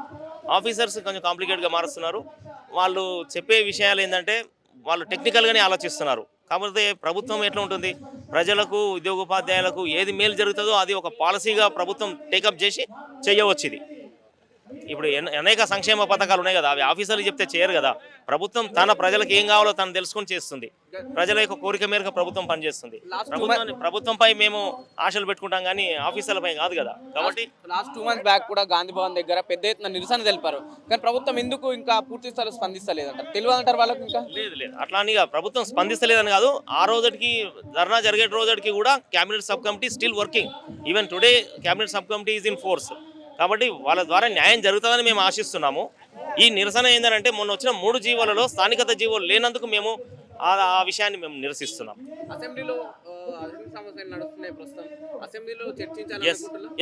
ఆఫీసర్స్ కొంచెం కాంప్లికేట్గా మారుస్తున్నారు. వాళ్ళు చెప్పే విషయాలు ఏంటంటే వాళ్ళు టెక్నికల్గానే ఆలోచిస్తున్నారు. కాకపోతే ప్రభుత్వం ఎట్లా ఉంటుంది, ప్రజలకు, ఉద్యోగోపాధ్యాయులకు ఏది మేలు జరుగుతుందో అది ఒక పాలసీగా ప్రభుత్వం టేకప్ చేసి చేయవచ్చు. ఇది ఇప్పుడు అనేక సంక్షేమ పథకాలు ఉన్నాయి కదా, అవి ఆఫీసర్లు చెప్తే చేయరు కదా. ప్రభుత్వం తన ప్రజలకు ఏం కావాలో తను తెలుసుకొని చేస్తుంది. ప్రజల యొక్క కోరిక మేరకు ప్రభుత్వం పనిచేస్తుంది. ప్రభుత్వంపై మేము ఆశలు పెట్టుకుంటాం కానీ ఆఫీసర్లపై కాదు కదా. కాబట్టి లాస్ట్ 2 months బ్యాక్ కూడా గాంధీ భవన్ దగ్గర పెద్ద ఎత్తున నిరసన తెలిపారు. కానీ ప్రభుత్వం ఎందుకు ఇంకా పూర్తి స్థాయిలో స్పందిస్తలేదంటారు? తెలియదు అంటారు వాళ్ళకు ఇంకా? లేదు అట్లా అని ప్రభుత్వం స్పందిస్తలేదని కాదు. ఆ రోజుకి ధర్నా జరిగే రోజుకి కూడా cabinet sub committee still working. Even today cabinet sub committee is in force. కాబట్టి వాళ్ళ ద్వారా న్యాయం జరుగుతుందని మేము ఆశిస్తున్నాము. ఈ నిరసన ఏంటంటే మొన్న వచ్చిన 3 జీవోలలో స్థానికత జీవోలు లేనందుకు మేము ఆ విషయాన్ని మేము నిరసిస్తున్నాం. అసెంబ్లీలో సమస్యలు నడుస్తున్నాయి ప్రస్తుతం, అసెంబ్లీలో చర్చించాలి.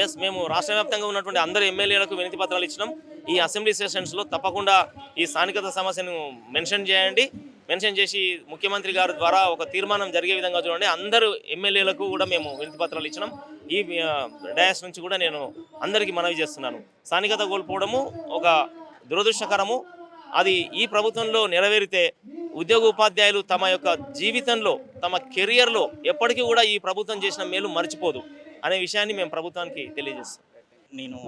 ఎస్, మేము రాష్ట్ర వ్యాప్తంగా ఉన్నటువంటి అందరు ఎమ్మెల్యేలకు వినతి పత్రాలు ఇచ్చినాం. ఈ అసెంబ్లీ సెషన్స్లో తప్పకుండా ఈ స్థానికత సమస్యను మెన్షన్ చేయండి. మెన్షన్ చేసి ముఖ్యమంత్రి గారి ద్వారా ఒక తీర్మానం జరిగే విధంగా చూడండి. అందరూ ఎమ్మెల్యేలకు కూడా మేము వినతి పత్రాలు ఇచ్చినాం. ఈ డయాస్ నుంచి కూడా నేను అందరికీ మనవి చేస్తున్నాను, స్థానికత కోల్పోవడము ఒక దురదృష్టకరము. అది ఈ ప్రభుత్వంలో నెరవేరితే ఉద్యోగ ఉపాధ్యాయులు తమ యొక్క జీవితంలో, తమ కెరియర్లో ఎప్పటికీ కూడా ఈ ప్రభుత్వం చేసిన మేలు మర్చిపోదు అనే విషయాన్ని మేము ప్రభుత్వానికి తెలియజేస్తాం. నేను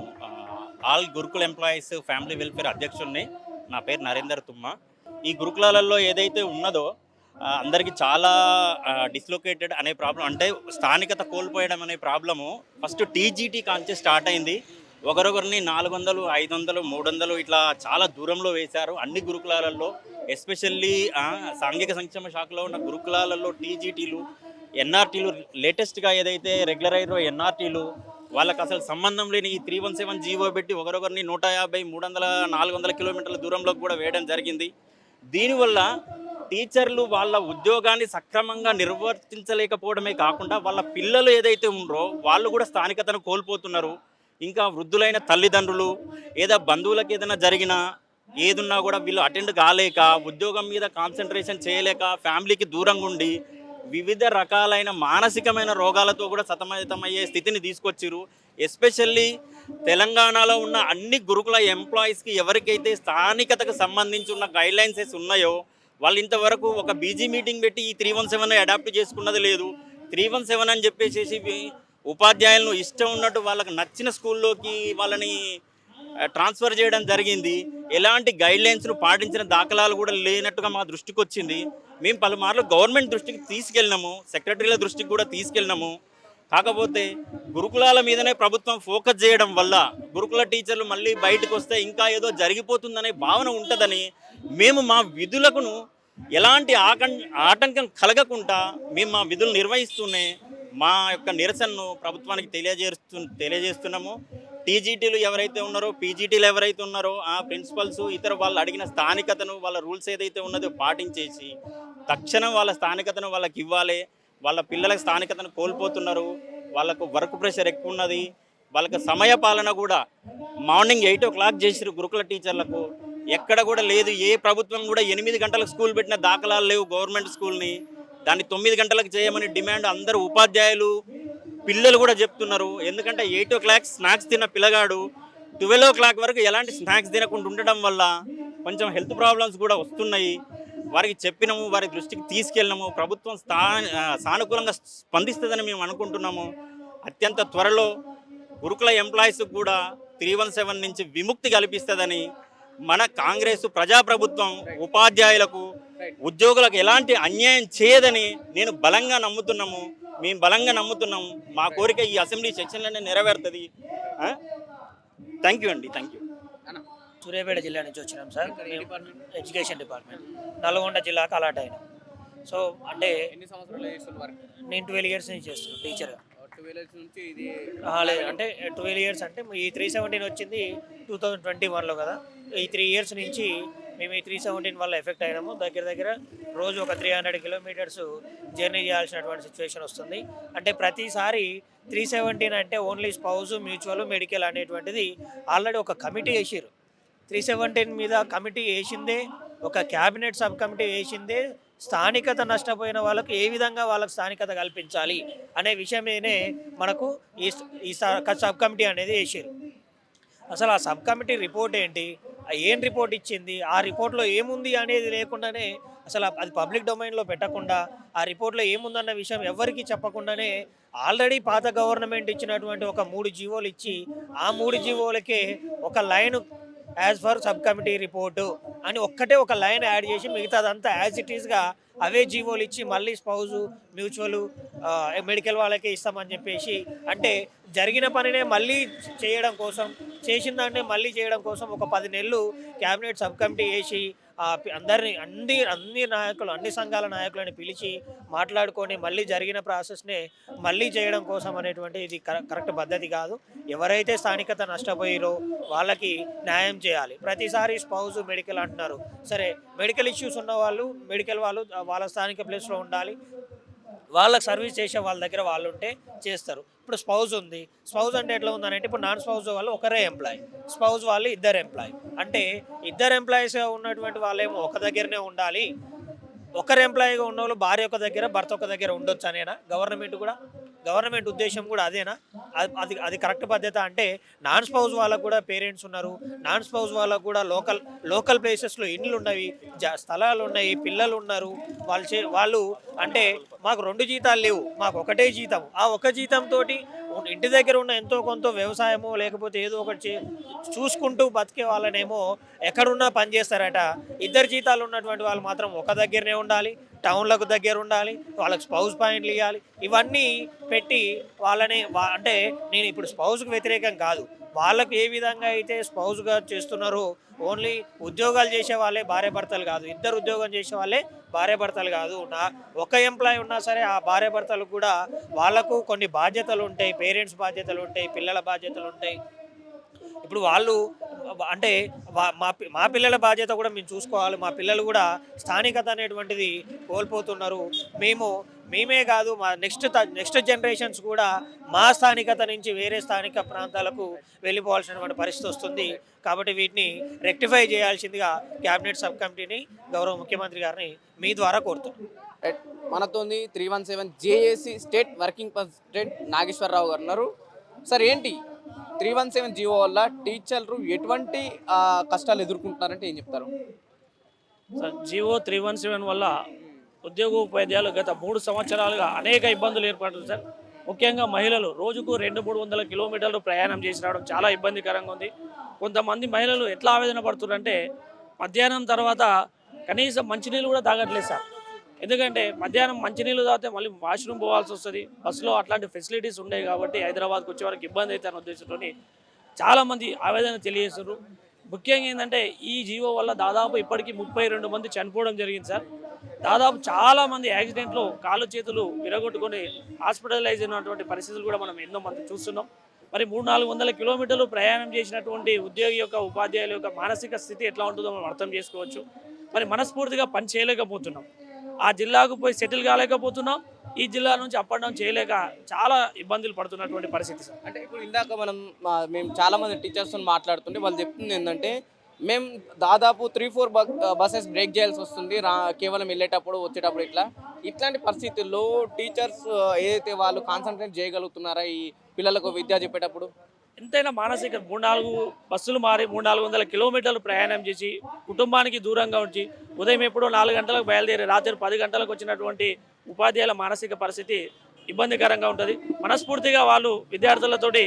ఆల్ గురుకుల ఎంప్లాయీస్ ఫ్యామిలీ వెల్ఫేర్ అధ్యక్షుడిని. నా పేరు నరేందర్ తుమ్మ. ఈ గురుకులాలలో ఏదైతే ఉన్నదో అందరికీ చాలా డిస్లొకేటెడ్ అనే ప్రాబ్లం, అంటే స్థానికత కోల్పోయడం అనే ప్రాబ్లము ఫస్ట్ టీజీటీ కాంచి స్టార్ట్ అయింది. ఒకరొకరిని 400, 500, 300 ఇట్లా చాలా దూరంలో వేశారు అన్ని గురుకులాలలో. ఎస్పెషల్లీ సాంఘిక సంక్షేమ శాఖలో ఉన్న గురుకులాలలో టీజీటీలు, ఎన్ఆర్టీలు, లేటెస్ట్గా ఏదైతే రెగ్యులర్ అయ్యారో ఎన్ఆర్టీలు, వాళ్ళకి అసలు సంబంధం లేని ఈ 317 జీవో పెట్టి ఒకరొకరిని 150, 300, 400 కిలోమీటర్ల దూరంలోకి కూడా వేయడం జరిగింది. దీనివల్ల టీచర్లు వాళ్ళ ఉద్యోగాన్ని సక్రమంగా నిర్వర్తించలేకపోవడమే కాకుండా వాళ్ళ పిల్లలు ఏదైతే ఉన్నారో వాళ్ళు కూడా స్థానికతను కోల్పోతున్నారు. ఇంకా వృద్ధులైన తల్లిదండ్రులు ఏదో బంధువులకు ఏదైనా జరిగినా ఏదున్నా కూడా వీళ్ళు అటెండ్ కాలేక, ఉద్యోగం మీద కాన్సన్ట్రేషన్ చేయలేక, ఫ్యామిలీకి దూరంగా ఉండి వివిధ రకాలైన మానసికమైన రోగాలతో కూడా సతమతమయ్యే స్థితిని తీసుకొచ్చిరు. ఎస్పెషల్లీ తెలంగాణలో ఉన్న అన్ని గురుకుల ఎంప్లాయీస్కి ఎవరికైతే స్థానికతకు సంబంధించి ఉన్న గైడ్లైన్సెస్ ఉన్నాయో వాళ్ళు ఇంతవరకు ఒక బీజీ మీటింగ్ పెట్టి ఈ 317 అడాప్ట్ చేసుకున్నది లేదు. 317 అని చెప్పేసి ఉపాధ్యాయులను ఇష్టం ఉన్నట్టు వాళ్ళకి నచ్చిన స్కూల్లోకి వాళ్ళని ట్రాన్స్ఫర్ చేయడం జరిగింది. ఎలాంటి గైడ్లైన్స్ను పాటించిన దాఖలాలు కూడా లేనట్టుగా మా దృష్టికి వచ్చింది. మేము పలుమార్లు గవర్నమెంట్ దృష్టికి తీసుకెళ్ళినాము, సెక్రటరీల దృష్టికి కూడా తీసుకెళ్ళినాము. కాకపోతే గురుకులాల మీదనే ప్రభుత్వం ఫోకస్ చేయడం వల్ల గురుకుల టీచర్లు మళ్ళీ బయటకు వస్తే ఇంకా ఏదో జరిగిపోతుందనే భావన ఉంటుందని మేము మా విధులకును ఎలాంటి ఆటంకం కలగకుండా మేము మా విధులు నిర్వహిస్తూనే మా యొక్క నిరసనను ప్రభుత్వానికి తెలియజేస్తున్నాము. టీజీటీలు ఎవరైతే ఉన్నారో, పీజీటీలు ఎవరైతే ఉన్నారో ఆ ప్రిన్సిపల్స్ ఇతర వాళ్ళు అడిగిన స్థానికతను, వాళ్ళ రూల్స్ ఏదైతే ఉన్నదో పాటించేసి తక్షణం వాళ్ళ స్థానికతను వాళ్ళకి ఇవ్వాలి. వాళ్ళ పిల్లల స్థానికతను కోల్పోతున్నారు, వాళ్ళకు వర్క్ ప్రెషర్ ఎక్కువ ఉన్నది, వాళ్ళకి సమయ పాలన కూడా మార్నింగ్ 8 o'clock చేసిరు గురుకుల టీచర్లకు. ఎక్కడ కూడా లేదు, ఏ ప్రభుత్వం కూడా 8 గంటలకు స్కూల్ పెట్టిన దాఖలాలు లేవు. గవర్నమెంట్ స్కూల్ని దాన్ని 9 గంటలకు చేయమని డిమాండ్ అందరూ ఉపాధ్యాయులు, పిల్లలు కూడా చెప్తున్నారు. ఎందుకంటే 8 o'clock స్నాక్స్ తిన్న పిల్లగాడు 12 o'clock వరకు ఎలాంటి స్నాక్స్ తినకుండా ఉండడం వల్ల కొంచెం హెల్త్ ప్రాబ్లమ్స్ కూడా వస్తున్నాయి. వారికి చెప్పినాము, వారి దృష్టికి తీసుకెళ్ళినాము. ప్రభుత్వం సానుకూలంగా స్పందిస్తుందని మేము అనుకుంటున్నాము. అత్యంత త్వరలో గురుకుల ఎంప్లాయీస్కి కూడా 317 నుంచి విముక్తి కల్పిస్తుందని మన కాంగ్రెస్ ప్రజాప్రభుత్వం ఉపాధ్యాయులకు, ఉద్యోగులకు ఎలాంటి అన్యాయం చేయదని నేను బలంగా నమ్ముతున్నాము. మేము బలంగా నమ్ముతున్నాము. మా కోరిక ఈ అసెంబ్లీ సెక్షన్లోనే నెరవేరుతుంది. థ్యాంక్ యూ అండి. Thank you. సూర్యాపేట జిల్లా నుంచి వచ్చినాం సార్. ఎడ్యుకేషన్ డిపార్ట్మెంట్ నల్గొండ జిల్లాకు అలాట్ అయినాం. సో అంటే ఎన్ని సంవత్సరాలు చేస్తున్న వర్క్? నేను 12 ఇయర్స్ నుంచి చేస్తున్నాను టీచర్గా. 12 years నుంచి ఇది లేదు అంటే 12 ఇయర్స్ అంటే ఈ 317 వచ్చింది 2021లో కదా. ఈ 3 ఇయర్స్ నుంచి మేము ఈ 317 వల్ల ఎఫెక్ట్ అయినాము. దగ్గర దగ్గర రోజు ఒక 300 కిలోమీటర్స్ జర్నీ చేయాల్సినటువంటి సిచ్యువేషన్ వస్తుంది. అంటే ప్రతిసారి 317 అంటే ఓన్లీ స్పౌజ్, మ్యూచువల్, మెడికల్ అనేటువంటిది ఆల్రెడీ ఒక కమిటీ వేసారు. 317 మీద కమిటీ వేసిందే, ఒక క్యాబినెట్ సబ్ కమిటీ వేసిందే స్థానికత నష్టపోయిన వాళ్ళకు ఏ విధంగా వాళ్ళకు స్థానికత కల్పించాలి అనే విషయం మీదనే మనకు ఈ సబ్ కమిటీ అనేది వేసారు. అసలు ఆ సబ్ కమిటీ రిపోర్ట్ ఏంటి, ఏం రిపోర్ట్ ఇచ్చింది, ఆ రిపోర్ట్లో ఏముంది అనేది లేకుండానే, అసలు అది పబ్లిక్ డొమైన్లో పెట్టకుండా, ఆ రిపోర్ట్లో ఏముందన్న విషయం ఎవరికి చెప్పకుండానే ఆల్రెడీ పాత గవర్నమెంట్ ఇచ్చినటువంటి ఒక 3 జీవోలు ఇచ్చి, ఆ 3 జీవోలకే ఒక line as for sub committee report అని ఒక్కటే ఒక లైన్ యాడ్ చేసి మిగతాదంతా యాజ్ ఇట్ ఈస్గా అవే జీవోలు ఇచ్చి మళ్ళీ స్పౌజు, మ్యూచువల్, మెడికల్ వాళ్ళకే ఇస్తామని చెప్పేసి, అంటే జరిగిన పనినే మళ్ళీ చేయడం కోసం, చేసిన దాన్నే మళ్ళీ చేయడం కోసం ఒక 10 నెలలు క్యాబినెట్ సబ్ కమిటీ వేసి అన్ని నాయకులు, అన్ని సంఘాల నాయకులను పిలిచి మాట్లాడుకొని మళ్ళీ జరిగిన ప్రాసెస్నే మళ్ళీ చేయడం కోసం అనేటువంటి ఇది కరెక్ట్ పద్ధతి కాదు. ఎవరైతే స్థానికత నష్టపోయారో వాళ్ళకి న్యాయం చేయాలి. ప్రతిసారి స్పౌజ్, మెడికల్ అంటున్నారు. సరే, మెడికల్ ఇష్యూస్ ఉన్న వాళ్ళు, మెడికల్ వాళ్ళు వాళ్ళ స్థానిక ప్లేస్లో ఉండాలి. వాళ్ళకి సర్వీస్ చేసే వాళ్ళ దగ్గర వాళ్ళు ఉంటే చేస్తారు. ఇప్పుడు స్పౌజ్ ఉంది. స్పౌజ్ అంటే ఎట్లా ఉందనంటే, ఇప్పుడు నాన్ స్పౌజ్ వాళ్ళు ఒకరే ఎంప్లాయ్, స్పౌజ్ వాళ్ళు 2 ఎంప్లాయ్. అంటే 2 ఎంప్లాయీస్గా ఉన్నటువంటి వాళ్ళేమో ఒక దగ్గరనే ఉండాలి. ఒకరు ఎంప్లాయీగా ఉన్న వాళ్ళు భార్య ఒక దగ్గర, భర్త ఒక దగ్గర ఉండొచ్చు అనేనా గవర్నమెంట్ ఉద్దేశం కూడా అదేనా? అది కరెక్ట్ పద్ధతి అంటే, నాన్ స్పౌజ్ వాళ్ళకు కూడా పేరెంట్స్ ఉన్నారు, నాన్ స్పౌజ్ వాళ్ళకు కూడా లోకల్ ప్లేసెస్లో ఇండ్లు ఉన్నవి, స్థలాలు ఉన్నాయి, పిల్లలు ఉన్నారు. వాళ్ళు అంటే మాకు 2 జీతాలు లేవు, మాకు ఒకటే జీతం. ఆ ఒక జీతంతో ఇంటి దగ్గర ఉన్న ఎంతో కొంత వ్యవసాయమో లేకపోతే ఏదో ఒకటి చూసుకుంటూ బతికే వాళ్ళనేమో ఎక్కడున్నా పని చేస్తారట. 2 జీతాలు ఉన్నటువంటి వాళ్ళు మాత్రం ఒక దగ్గరనే ఉండాలి, టౌన్లకు దగ్గర ఉండాలి, వాళ్ళకి స్పౌజ్ పాయింట్లు ఇవ్వాలి. ఇవన్నీ పెట్టి వాళ్ళని అంటే నేను ఇప్పుడు స్పౌజ్కి వ్యతిరేకం కాదు, వాళ్ళకు ఏ విధంగా అయితే స్పౌజ్గా చేస్తున్నారో, ఓన్లీ ఉద్యోగాలు చేసే వాళ్ళే భార్యాభర్తలు కాదు, 2 ఉద్యోగం చేసే వాళ్ళే భార్యాభర్తలు కాదు. ఒక ఎంప్లాయీ ఉన్నా సరే ఆ భార్యాభర్తలకు కూడా వాళ్ళకు కొన్ని బాధ్యతలు ఉంటాయి, పేరెంట్స్ బాధ్యతలు ఉంటాయి, పిల్లల బాధ్యతలు ఉంటాయి. ఇప్పుడు వాళ్ళు అంటే మా పిల్లల బాధ్యత కూడా మేము చూసుకోవాలి. మా పిల్లలు కూడా స్థానికత అనేటువంటిది కోల్పోతున్నారు. మేమే కాదు, మా నెక్స్ట్ జనరేషన్స్ కూడా మా స్థానికత నుంచి వేరే స్థానిక ప్రాంతాలకు వెళ్ళిపోవాల్సినటువంటి పరిస్థితి వస్తుంది. కాబట్టి వీటిని రెక్టిఫై చేయాల్సిందిగా క్యాబినెట్ సబ్ కమిటీని గౌరవ ముఖ్యమంత్రి గారిని మీ ద్వారా కోరుతున్నాం. మనతోని 317 JAC state working president Nageswararao garu ఉన్నారు. సార్, ఏంటి 317 జీవో వల్ల టీచర్లు ఎటువంటి కష్టాలు ఎదుర్కొంటున్నారంటే ఏం చెప్తారు? సార్, జీవో 317 వల్ల ఉద్యోగోపాధ్యాయులు గత 3 సంవత్సరాలుగా అనేక ఇబ్బందులు ఏర్పడుతుంది సార్. ముఖ్యంగా మహిళలు రోజుకు 200-300 కిలోమీటర్లు ప్రయాణం చేసి రావడం చాలా ఇబ్బందికరంగా ఉంది. కొంతమంది మహిళలు ఎట్లా ఆవేదన పడుతున్నారంటే, మధ్యాహ్నం తర్వాత కనీసం మంచినీళ్ళు కూడా తాగట్లేదు సార్. ఎందుకంటే మధ్యాహ్నం మంచినీళ్ళు తాగితే మళ్ళీ వాష్రూమ్ పోవాల్సి వస్తుంది. బస్సులో అట్లాంటి ఫెసిలిటీస్ ఉండేవి కాబట్టి హైదరాబాద్కి వచ్చే వరకు ఇబ్బంది అవుతాయనే ఉద్దేశంతో చాలామంది ఆవేదన తెలియజేస్తున్నారు. ముఖ్యంగా ఏంటంటే, ఈ జీవో వల్ల దాదాపు ఇప్పటికీ 32 మంది చనిపోవడం జరిగింది సార్. దాదాపు చాలామంది యాక్సిడెంట్లో కాళ్ళు చేతులు విరగొట్టుకొని హాస్పిటలైజ్ అయినటువంటి పరిస్థితులు కూడా మనం ఎన్నో మంది చూస్తున్నాం. మరి 300-400 కిలోమీటర్లు ప్రయాణం చేసినటువంటి ఉద్యోగి యొక్క, ఉపాధ్యాయుల యొక్క మానసిక స్థితి ఎట్లా ఉంటుందో మనం అర్థం చేసుకోవచ్చు. మరి మనస్ఫూర్తిగా పని చేయలేకపోతున్నాం, ఆ జిల్లాకు పోయి సెటిల్ కాలేకపోతున్నాం, ఈ జిల్లా నుంచి అప్ అండ్ డౌన్ చేయలేక చాలా ఇబ్బందులు పడుతున్నటువంటి పరిస్థితి సార్. అంటే ఇప్పుడు ఇందాక మేము చాలామంది టీచర్స్తో మాట్లాడుతుంటే వాళ్ళు చెప్తుంది ఏంటంటే, మేము దాదాపు 3-4 బస్సెస్ బ్రేక్ చేయాల్సి వస్తుంది కేవలం వెళ్ళేటప్పుడు వచ్చేటప్పుడు. ఇట్లాంటి పరిస్థితుల్లో టీచర్స్ ఏదైతే వాళ్ళు కాన్సన్ట్రేట్ చేయగలుగుతున్నారా ఈ పిల్లలకు విద్య చెప్పేటప్పుడు? ఎంతైనా మానసిక 3-4 బస్సులు మారి 300-400 కిలోమీటర్లు ప్రయాణం చేసి కుటుంబానికి దూరంగా ఉంచి ఉదయం ఎప్పుడో 4 గంటలకు బయలుదేరి రాత్రి 10 గంటలకు వచ్చినటువంటి ఉపాధ్యాయుల మానసిక పరిస్థితి ఇబ్బందికరంగా ఉంటుంది. మనస్ఫూర్తిగా వాళ్ళు విద్యార్థులతోటి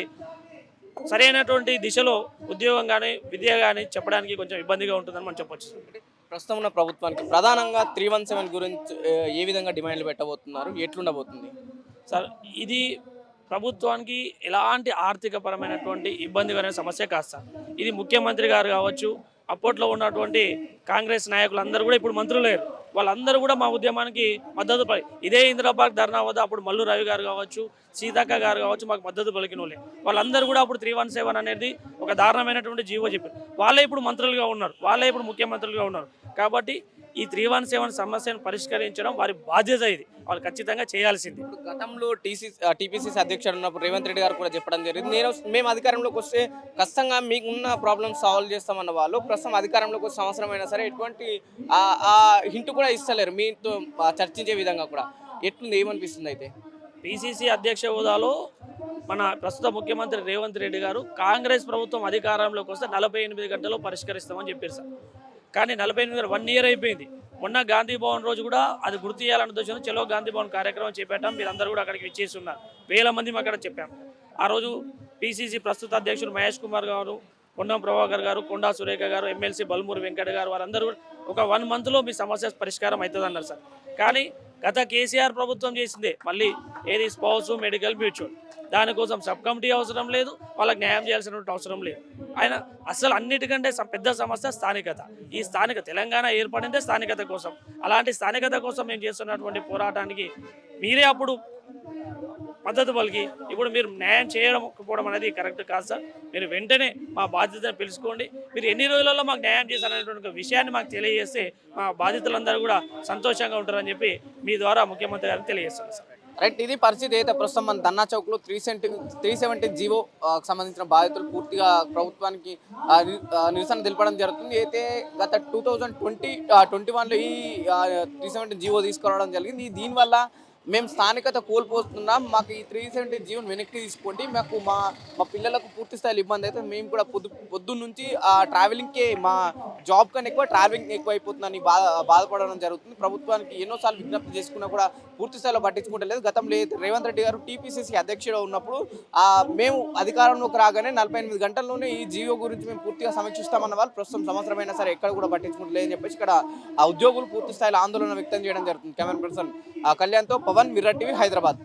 సరైనటువంటి దిశలో ఉద్యోగం కానీ విద్య కానీ చెప్పడానికి కొంచెం ఇబ్బందిగా ఉంటుందని మనం చెప్పొచ్చు. ప్రస్తుతం ఉన్న ప్రభుత్వానికి ప్రధానంగా 317 గురించి ఏ విధంగా డిమాండ్లు పెట్టబోతున్నారు, ఎట్లుండబోతుంది సార్? ఇది ప్రభుత్వానికి ఎలాంటి ఆర్థికపరమైనటువంటి ఇబ్బందికరమైన సమస్య కాదు సార్. ఇది ముఖ్యమంత్రి గారు కావచ్చు, అప్పట్లో ఉన్నటువంటి కాంగ్రెస్ నాయకులు అందరూ కూడా ఇప్పుడు మంత్రులు లేరు, వాళ్ళందరూ కూడా మా ఉద్యమానికి మద్దతు ఇదే ఇందిరా పార్క్ ధర్నా వద్ద అప్పుడు మల్లు రవి గారు కావచ్చు, సీతక్క గారు కావచ్చు, మాకు మద్దతు పలికిన వాళ్ళే. వాళ్ళందరూ కూడా అప్పుడు 317 అనేది ఒక దారుణమైనటువంటి జీవో చెప్పారు. వాళ్ళే ఇప్పుడు మంత్రులుగా ఉన్నారు, వాళ్ళే ఇప్పుడు ముఖ్యమంత్రులుగా ఉన్నారు. కాబట్టి ఈ 317 సమస్యను పరిష్కరించడం వారి బాధ్యత. ఇది వాళ్ళు ఖచ్చితంగా చేయాల్సింది. గతంలో టీపీసీసీ అధ్యక్షుడు ఉన్నప్పుడు రేవంత్ రెడ్డి గారు కూడా చెప్పడం జరిగింది, మేము అధికారంలోకి వస్తే ఖచ్చితంగా మీకున్న ప్రాబ్లమ్స్ సాల్వ్ చేస్తామన్న వాళ్ళు ప్రస్తుతం అధికారంలోకి వచ్చే సంవత్సరం అయినా సరే ఎటువంటి హింట్ కూడా ఇస్తలేరు మీతో చర్చించే విధంగా కూడా. ఎట్లుంది, ఏమనిపిస్తుంది? అయితే పిసిసి అధ్యక్ష హోదాలో మన ప్రస్తుత ముఖ్యమంత్రి రేవంత్ రెడ్డి గారు కాంగ్రెస్ ప్రభుత్వం అధికారంలోకి వస్తే 48 గంటల్లో పరిష్కరిస్తామని చెప్పారు సార్. కానీ 48 1 ఇయర్ అయిపోయింది. మొన్న గాంధీ భవన్ రోజు కూడా అది గుర్తు చేయాలన్న ఉద్దేశంతో చలో గాంధీ భవన్ కార్యక్రమం చేపట్టాం. మీరందరూ కూడా అక్కడికి విచ్చేసి ఉన్నారు. వేల మంది అక్కడ చెప్పాం. ఆ రోజు పిసిసి ప్రస్తుత అధ్యక్షుడు మహేష్ కుమార్ గారు, పొన్నం ప్రభాకర్ గారు, కొండా సురేఖ గారు, ఎమ్మెల్సీ బల్మూరి వెంకట గారు వారందరూ ఒక 1 మంత్లో మీ సమస్య పరిష్కారం అవుతుంది అన్నారు సార్. కానీ గత కేసీఆర్ ప్రభుత్వం చేసిందే మళ్ళీ ఏది స్పౌస్ మెడికల్ మ్యూచువల్, దానికోసం సబ్ కమిటీ అవసరం లేదు, వాళ్ళకి న్యాయం చేయాల్సినటువంటి అవసరం లేదు. ఆయన అసలు అన్నిటికంటే పెద్ద సమస్య స్థానికత. ఈ స్థానిక తెలంగాణ ఏర్పడిందే స్థానికత కోసం. అలాంటి స్థానికత కోసం మేము చేస్తున్నటువంటి పోరాటానికి మీరే అప్పుడు మద్దతు పలికి ఇప్పుడు మీరు న్యాయం చేయకపోవడం అనేది కరెక్ట్ కాదు సార్. మీరు వెంటనే మా బాధ్యతను పిలుచుకోండి. మీరు ఎన్ని రోజులలో మాకు న్యాయం చేశారనేటువంటి విషయాన్ని మాకు తెలియజేస్తే మా బాధితులందరూ కూడా సంతోషంగా ఉంటారని చెప్పి మీ ద్వారా ముఖ్యమంత్రి గారికి తెలియజేస్తాను సార్. రైట్, ఇది పరిస్థితి. అయితే ప్రస్తుతం మన ధర్నా చౌక్లో 317 జీవో సంబంధించిన బాధితులు పూర్తిగా ప్రభుత్వానికి నిరసన తెలపడం జరుగుతుంది. అయితే గత 2021లో ఈ 317 జీవో తీసుకురావడం జరిగింది. దీనివల్ల మేము స్థానికత కోల్పోతున్నాం, మాకు ఈ 317 జీవోని వెనక్కి తీసుకోండి, మాకు మా పిల్లలకు పూర్తి స్థాయిలో ఇబ్బంది అయితే మేము కూడా పొద్దున్న నుంచి ట్రావెలింగ్కే మా జాబ్ కన్నా ఎక్కువ ట్రావెలింగ్ ఎక్కువ అయిపోతుందని బాధపడడం జరుగుతుంది. ప్రభుత్వానికి ఎన్నోసార్లు విజ్ఞప్తి చేసుకున్నా కూడా పూర్తి స్థాయిలో పట్టించుకుంటలేదు. గతంలో రేవంత్ రెడ్డి గారు టీపీసీసీ అధ్యక్షుడు ఉన్నప్పుడు మేము అధికారంలోకి రాగానే 48 గంటల్లోనే ఈ జీవో గురించి మేము పూర్తిగా సమీక్షిస్తామన్న వాళ్ళు ప్రస్తుతం సంవత్సరమైనా సరే ఎక్కడ కూడా పట్టించుకుంటలేదని చెప్పేసి ఇక్కడ ఆ ఉద్యోగులు పూర్తి స్థాయిలో ఆందోళన వ్యక్తం చేయడం జరుగుతుంది. కెమెరా పర్సన్ కళ్యాణ్తో పవన్, మిర్రర్ టీవీ, హైదరాబాద్.